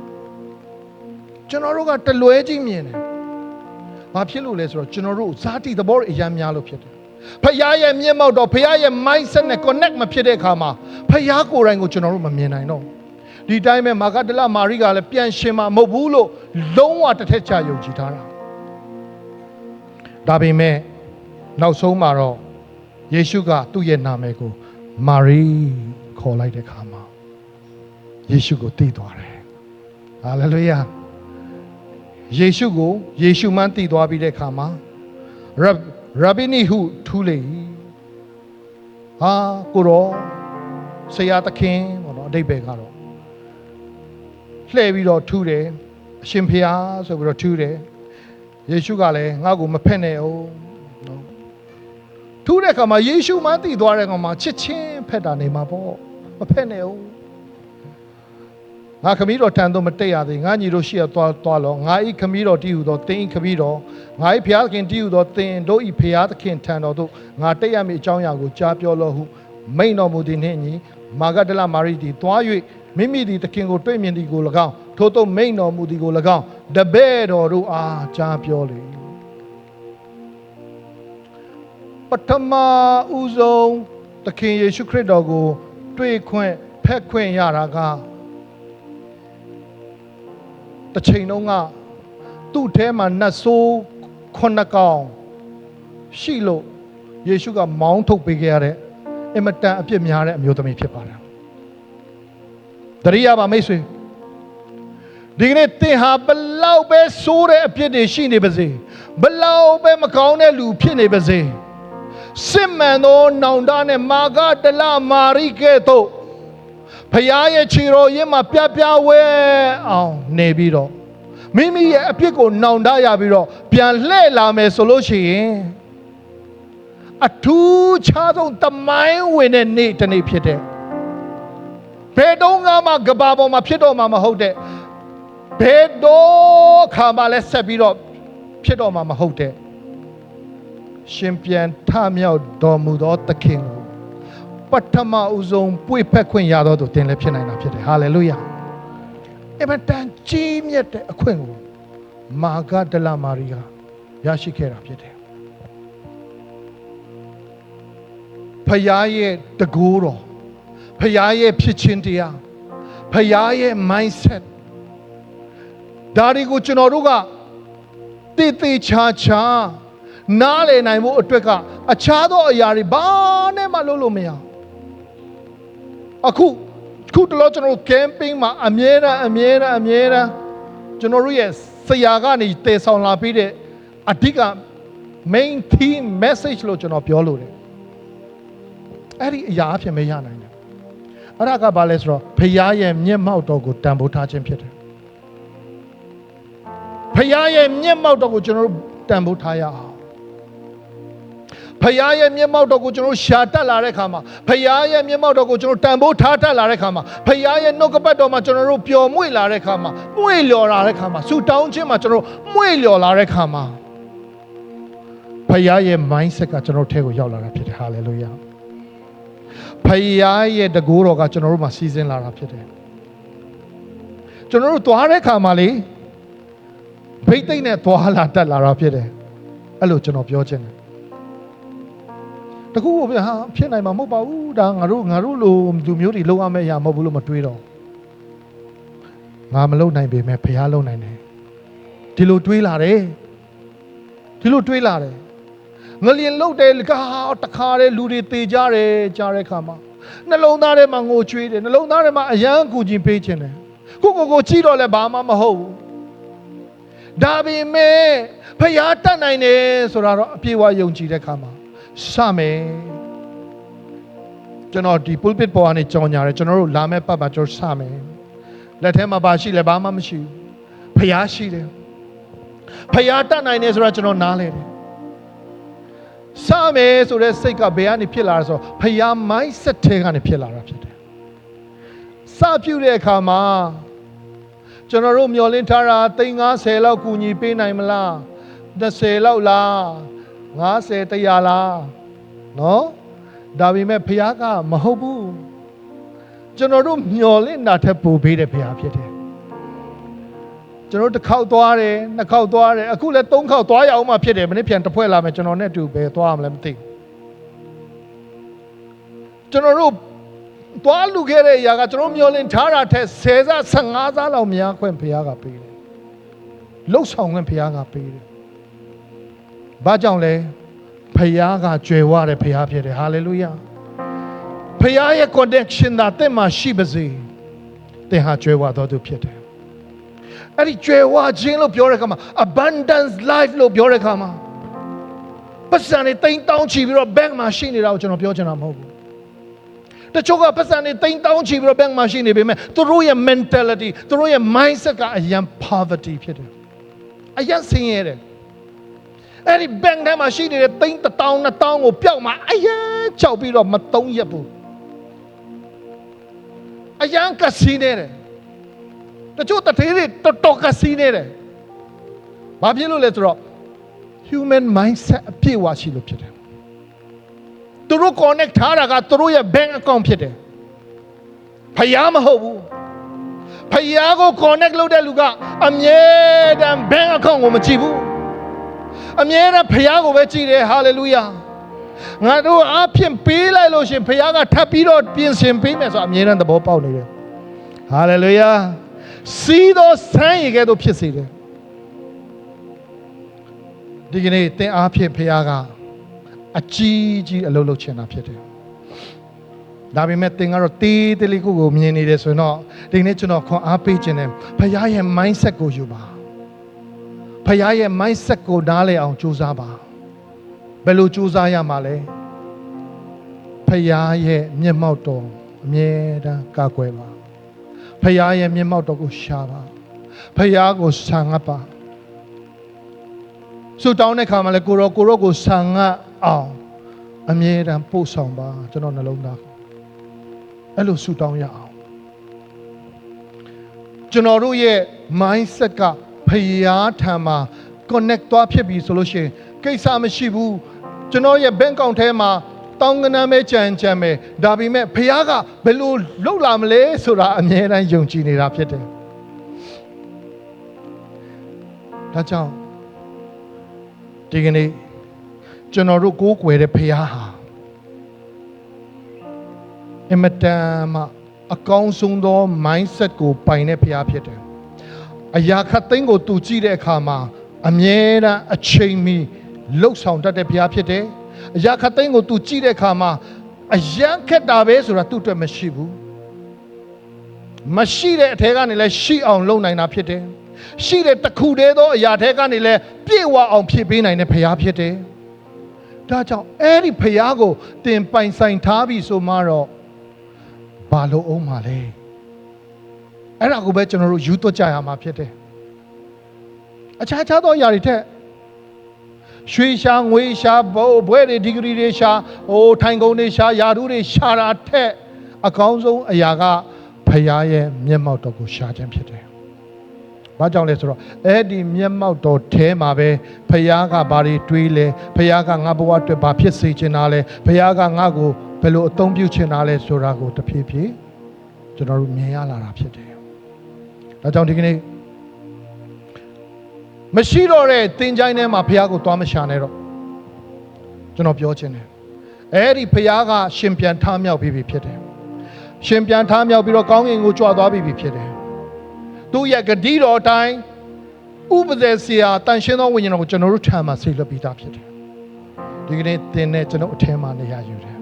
ကျွန်တော်တို့ကတလွဲကြီးမြင်တယ်ဘာဖြစ်လို့လဲဆိုတော့ကျွန်တော်တို့ဇာတိသဘောအများများလို့ဖြစ်တယ်ဖခင်ရဲ့မျက်မှောက်တော့ဖခင်ရဲ့ mindset နဲ့ connect မဖြစ်တဲ့အခါမှာဖခင်ကိုယ်တိုင်ကိုကျွန်တော်တို့မမြင်နိုင်တော့ဒီတိုင်းပဲမာဂဒလမာရိကလည်းပြန်ရှင်မှာမဟုတ်ဘူးလို့လုံးဝတစ်ထက်ချယုံကြည်ထားတာဒါပေမဲ့နောက်ဆုံးမှာတော့ယေရှုကသူ့ရဲ့နာမည်ကိုမာရိခေါ်လိုက်တဲ့အခါမှာယေရှုကိုသိသွားတယ်ဟာလေလုယာယေရှုကိုယေရှုမှန်းသိသွားပြီးတဲ့အခါမှာရာဘီနီဟုထူးလေဟာကိုတော့ဆရာသခင်ပေါ့နော်အတိတ်ပဲကတော့လှည့်ပြီးတော့ထူးတယ်အရှင်ဖေဟာဆိုပြီးတော့ထူးတယ်ယေရှုကလည်းငါ့ကိုမဖက်နဲ့အောင်နော်ထူးတဲ့အခါမှာယေရှုမှန်းသိသွားတဲ့အခါမှာချစ်ချင်းဖက်တာနေမှာပေါ့မဖက်နဲ့အောင်ငါခမည်းတော်ထံသို့မတက်ရသေးငါညီတို့ရှိရသွားလောငါဤခမည်းတော်တည်ဟူသောသင်ဤခမည်းတော်ငါဤဖျားသခင်တည်ဟူသောသင်တို့ဤဖျားသခင်ထံတော်သို့ငါတက်ရမည့်အကြောင်းအရာကိုကြားပြောလောဟုမိန့်တော်မူသည်နှင့်ညီမာဂဒလမာရိသည်သွား၍မိမိသည်သခင်ကိုတွေ့မြင်သည်ကို၎င်းထို့သို့မိန့်တော်မူသည်ကို၎င်းတပည့်တော်တို့အားကြားပြောလေပထမဦးဆုံးသခင်ယေရှုခရစ်တော်ကိုတွေ့ခွင့်ဖက်ခွင့်ရတာကတစ်ချိန်လုံးကသူ့ထဲမှာနတ်ဆိုး9ကောင်ရှိလို့ယေရှုကမောင်းထုတ်ပေးခဲ့ရတဲ့အင်မတန်အပြစ်များတဲ့အမျိုးသမီးဖြစ်ပါတယ်တရိယာပါမိတ်ဆွေဒီကနေ့သင်ဟာဘလောက်ပဲဆိုးတဲ့အပြစ်တွေရှိနေပါစေဘလောက်ပဲမကောင်းတဲ့လူဖြစ်နေပါစေ စစ်မှန်သောနောင်တနဲ့မာဂဒလမာရိကဲ့သို့ဖခင်ရဲ့ခြေတော်ရင်းမှာပြပြဝဲအောင်နေပြီးတော့မိမိရဲ့အပြစ်ကိုနောင်တရပြီးတော့ပြန်လှည့်လာမယ်ဆိုလို့ရှိရင်အထူးခြားဆုံးတမိုင်းဝင်တဲ့နေ့တစ်နေ့ဖြစ်တဲ့ဘယ်တော့မှကဘာပေါ်မှာဖြစ်တော့မှာမဟုတ်တဲ့ဘယ်တော့ခါမှလည်းဆက်ပြီးတော့ဖြစ်တော့မှာမဟုတ်တဲ့ရှင်ပြန်ထမြောက်တော်မူသောသခင်ကိုပထမဦးဆုံးပွေဖက်ခွင့်ရတော်သူတင်လည်းဖြစ်နိုင်တာဖြစ်တယ်ဟာလေလုယာအမတန်ကြီးမြတ်တဲ့အခွင့်ကိုမာဂဒလမာရိယာရရှိခဲ့တာဖြစ်တယ်ဖခင်ရဲ့တကူတော်ဖခင်ရဲ့ဖြစ်ခြင်းတရားဖခင်ရဲ့ mindset ဒါတွေကိုကျွန်တော်တို့ကတည်တည်ချာချာနားလည်နိုင်ဖို့အတွက်ကအခြားသောအရာတွေဘာနဲ့မှလုပ်လို့မရအခုတလို့ကျွန်တော်တို့ camping မှာအမြဲတမ်းကျွန်တော်တို့ရဲ့ဆရာကနေတည်ဆောင်လာပြီးတဲ့အဓိက main theme message လို့ကျွန်တော်ပြောလို့တယ်အဲ့ဒီအရာအဖြစ်မရနိုင်တယ်အဲ့ဒါကဘာလဲဆိုတော့ဖခင်ရဲ့မျက်မှောက်တော်ကိုတန်ဖိုးထားခြင်းဖြစ်တယ်ဖခင်ရဲ့မျက်မှောက်တော်ကိုကျွန်တော်တို့တန်ဖိုးထားရအောင်ဖခင်ရဲ့မျက်မှောက်တော်ကိုကျွန်တော်ရှာတက်လာတဲ့ခါမှာဖခင်ရဲ့မျက်မှောက်တော်ကိုကျွန်တော်တန်ဖိုးထားတက်လာတဲ့ခါမှာဖခင်ရဲ့နှုတ်ကပတ်တော်မှာကျွန်တော်တို့ပျော်မွေ့လာတဲ့ခါမှာမွေ့လျော်လာတဲ့ခါမှာဆူတောင်းခြင်းမှာကျွန်တော်မွေ့လျော်လာတဲ့ခါမှာဖခင်ရဲ့ mindset ကကျွန်တော်ထဲကိုရောက်လာတာဖြစ်တယ်ဟာလေလုယာဖခင်ရဲ့တကူတော်ကကျွန်တော်တို့မှာစီစဉ်လာတာဖြစ်တယ်ကျွန်တော်တို့သွားတဲ့ခါမှာလေဘိတ်သိမ့်နဲ့သွားလာတက်လာတာဖြစ်တယ်အဲ့လိုကျွန်တော်ပြောချင်တယ်တကူကိုဟာဖြစ်နိုင်မှာမဟုတ်ပါဘူးဒါငါတို့လိုလူမျိုးတွေလုံးဝမဲ့အရာမဟုတ်ဘူးလို့မတွေးတော့ငါမလုပ်နိုင်ပေမဲ့ဖခင်လုပ်နိုင်တယ်ဒီလိုတွေးလာတယ်ငလျင်လုတ်တယ်ကတခါတဲ့လူတွေတေကြတယ်ကြားတဲ့ခါမှာနှလုံးသားထဲမှာငိုကြွေးတယ်နှလုံးသားထဲမှာအယံကူခြင်းပေးခြင်းတယ်ကိုကြည့်တော့လဲဘာမှမဟုတ်ဘူးဒါပေမဲ့ဖခင်တတ်နိုင်တယ်ဆိုတာတော့အပြည့်အဝယုံကြည်တဲ့ခါမှာစမယ်ကျွန်တော်ဒီ pulpit ပေါ်ကနေကြောင်ညာတယ်ကျွန်တော်တို့လာမဲ့ပတ်ပါကျွန်တော်စမယ်လက်ထဲမှာဘာရှိလဲဘာမှမရှိဘူးဖခင်ရှိတယ်ဖခင်တတ်နိုင်တယ်ဆိုတာကျွန်တော်နားလဲတယ်စမယ်ဆိုတဲ့စိတ်ကဘယ်ကနေဖြစ်လာလဲဆိုတော့ဖခင် mindset ထဲကနေဖြစ်လာတာဖြစ်တယ်စပြုတဲ့အခါမှာကျွန်တော်တို့မျှော်လင့်ထားတာ350လောက်ကူညီပေးနိုင်မလား20လောက်လား50 100လားနော်ဒါပေမဲ့ဖခင်ကမဟုတ်ဘူးကျွန်တော်တို့မျှော်လင့်တာထက်ပိုပေးတဲ့ဖခင်ဖြစ်တယ်ကျွန်တော်တစ်ခေါက်သွားတယ်နှစ်ခေါက်သွားတယ်အခုလည်း3ခေါက်သွားရအောင်မှဖြစ်တယ်မနေ့ပြန်တစ်ဖွဲ့လာမယ်ကျွန်တော်နဲ့အတူပဲသွားရမလဲမသိဘူးကျွန်တော်တို့သွားလူခဲ့တဲ့အရာကကျွန်တော်မျှော်လင့်ထားတာထက်10ဆ15ဆလောက်များခွင့်ဖခင်ကပေးတယ်လှုပ်ဆောင်ခွင့်ဖခင်ကပေးတယ်ဘာကြောင့်လဲဖခင်ကကြွယ်ဝတဲ့ဖခင်ဖြစ်တယ်ဟာလေလုယာဖခင်ရဲ့ connection that တဲ့မှာရှိပါစေတဲ့ဟာကြွယ်ဝတော်သူဖြစ်တယ်အဲ့ဒီကြွယ်ဝခြင်းလို့ပြောတဲ့အခါမှာ abundance life လို့ပြောတဲ့အခါမှာပတ်စံတွေတိမ်တောင်းချပြီးတော့ bank မှာရှိနေတာကိုကျွန်တော်ပြောချင်တာမဟုတ်ဘူးတချို့ကပတ်စံတွေတိမ်တောင်းချပြီးတော့ bank မှာရှိနေပေမဲ့သူတို့ရဲ့ mentality သူတို့ရဲ့ mindset ကအရန် poverty ဖြစ်တယ်အရန်ဆင်းရဲတယ်အဲ့ဒီ bank ထဲမှာရှိနေတဲ့သိန်း1000 2000ကိုပျောက်မှာအရန်ကြောက်ပြီးတော့မသုံးရက်ဘူးအရန်ကစီးနေတယ်တချို့တထေးတွေတော်ကစီးနေတယ်ဘာဖြစ်လို့လဲဆိုတော့ human mindset အပြည့်အဝရှိလို့ဖြစ်တယ်သူတို့ connect ထားတာကသူတို့ရဲ့ bank account ဖြစ်တယ်ဖယားမဟုတ်ဘူးဖယားကို connect လုပ်တဲ့လူကအမြဲတမ်း bank account ကိုမကြည့်ဘူးအမြဲတမ်းဖယားကိုပဲကြည့်တယ်ဟာလေလုယာငါတို့အဖြစ်ပေးလိုက်လို့ရှင်ဖယားကထပ်ပြီးတော့ပြင်ဆင်ပေးမယ်ဆိုအမြဲတမ်းသဘောပေါက်နေတယ်ဟာလေလုယာစီးသောဆန်းရည်ကဲ့သို့ဖြစ်စေတယ်ဒီကနေ့သင်အားဖြင့်ဖယားကအကြီးအလုပ်လုပ်ချင်တာဖြစ်တယ်ဒါပေမဲ့သင်ကတော့တေးသေးလေးကိုမြင်နေတယ်ဆိုရင်တော့ဒီနေ့ကျွန်တော်ခွန်အားပေးခြင်းနဲ့ဖယားရဲ့ mindset ကိုယူပါဖခင်ရဲ့ mindset ကိုနားလည်အောင်ကြိုးစားပါဘယ်လိုကြိုးစားရမှာလဲ ဖခင်ရဲ့မျက်မှောက်တော်အမြဲတမ်းကာကွယ်ပါဖခင်ရဲ့မျက်မှောက်တော်ကိုရှာပါဖခင်ကိုဆံငတ်ပါဆုတောင်းတဲ့ခါမှာလည်းကိုရောကိုဆံငတ်အောင်အမြဲတမ်းပို့ဆောင်ပါကျွန်တော်နှလုံးသားအဲ့လိုဆုတောင်းရအောင်ကျွန်တော်တို့ရဲ့ mindset ကဖခင်ထံမှာ connect သွားဖြစ်ပြီဆိုလို့ရှိရင်ကိစ္စမရှိဘူးကျွန်တော်ရဲ့ bank account ထဲမှာတောင်းကနမ်းပဲကြံပဲဒါပေမဲ့ဖခင်ကဘယ်လိုလုပ်လာမလဲဆိုတာအမြဲတမ်းယုံကြည်နေတာဖြစ်တယ်ဒါကြောင့်ဒီကနေ့ကျွန်တော်တို့ကိုးကွယ်တဲ့ဖခင်ဟာအမတန်မှအကောင်းဆုံးသော mindset ကိုပိုင်တဲ့ဖခင်ဖြစ်တယ်အရာခတ်သိမ်းကိုသူကြည့်တဲ့အခါမှာအမြဲတမ်းအချိန်မီလှုပ်ဆောင်တတ်တဲ့ဘုရားဖြစ်တယ်။အရာခတ်သိမ်းကိုသူကြည့်တဲ့အခါမှာအယံခက်တာပဲဆိုတာသူ့အတွက်မရှိဘူး။မရှိတဲ့အထက်ကနေလည်းရှိအောင်လုပ်နိုင်တာဖြစ်တယ်။ရှိတဲ့တစ်ခုတည်းသောအရာထက်ကနေလည်းပြည့်ဝအောင်ဖြည့်ပေးနိုင်တဲ့ဘုရားဖြစ်တယ်။ဒါကြောင့်အဲ့ဒီဘုရားကိုတင်ပိုင်ဆိုင်ထားပြီဆိုမှတော့ဘာလို့အောင်မှာလဲ။အဲ့ဒါကိုပဲကျွန်တော်တို့ယူသွတ်ကြရမှာဖြစ်တယ်။အခြားသောအရာတွေထက်ရွှေရှာငွေရှာဘွဲတွေဒီဂရီတွေရှာထိုင်ကုန်တွေရှာယာဓုတွေရှာတာထက်အကောင်းဆုံးအရာကဖခင်ရဲ့မျက်မှောက်တော်ကိုရှာခြင်းဖြစ်တယ်။ဘာကြောင့်လဲဆိုတော့အဲ့ဒီမျက်မှောက်တော်ထဲမှာပဲဖခင်ကဘာတွေတွေးလဲဖခင်ကငါဘဝအတွက်ဘာဖြစ်စေချင်တာလဲဖခင်ကငါ့ကိုဘယ်လိုအသုံးပြုချင်တာလဲဆိုတာကိုတဖြည်းဖြည်းကျွန်တော်တို့မြင်ရလာတာဖြစ်တယ်။ဒါကြောင့်ဒီကနေ့မရှိတော့တဲ့သင်ချိုင်းထဲမှာဘုရားကိုသွားမရှာနဲ့တော့ကျွန်တော်ပြောချင်တယ်အဲ့ဒီဘုရားကရှင်ပြန်ထမြောက်ပြီးပြီဖြစ်တယ်ရှင်ပြန်ထမြောက်ပြီးတော့ကောင်းကင်ကိုကြွသွားပြီးပြီဖြစ်တယ်သူရဲ့ဂတိတော်အတိုင်းဥပဒေဆရာတန်ရှင်းသောဝိညာဉ်တော်ကိုကျွန်တော်တို့ထံမှာဆေလွတ်ပြီးသားဖြစ်တယ်ဒီကနေ့သင်နဲ့ကျွန်တော်အထင်းမှာနေရာယူတယ်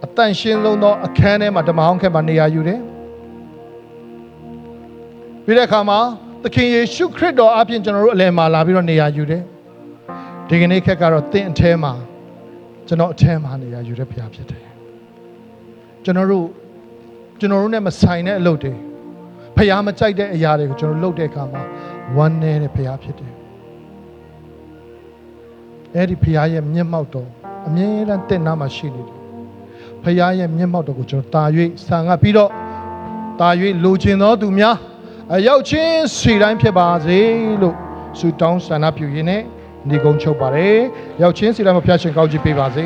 အတန်ရှင်းလုံးသောအခန်းထဲမှာဓမ္မဟောင်းခက်မှာနေရာယူတယ်ပြီးတဲ့အခါမှာသခင်ယေရှုခရစ်တော်အပြင်ကျွန်တော်တို့အလယ်မှာလာပြီးတော့နေရာယူတယ်ဒီကနေ့ခက်ကတော့သင်အထဲမှာကျွန်တော်အထဲမှာနေရာယူတဲ့ဘုရားဖြစ်တယ်ကျွန်တော်တို့နဲ့မဆိုင်တဲ့အလုပ်တွေဘုရားမကြိုက်တဲ့အရာတွေကိုကျွန်တော်လုပ်တဲ့အခါမှာဝမ်းနည်းတဲ့ဘုရားဖြစ်တယ်အဲ့ဒီဘုရားရဲ့မျက်မှောက်တော်အမြဲတမ်းတင့်နာမှာရှိနေတယ်ဘုရားရဲ့မျက်မှောက်တော်ကိုကျွန်တော်တာ၍ဆံငတ်ပြီးတော့တာ၍လိုချင်သောသူများအရောက်ချင်းစီတိုင်းဖြစ်ပါစေလို့ဆုတောင်းဆန္ဒပြုရင်းနဲ့ညီကုန်းချုပ်ပါတယ်ရောက်ချင်းစီတိုင်းမှာဖျားရှင်ကောင်းချီးပေးပါစေ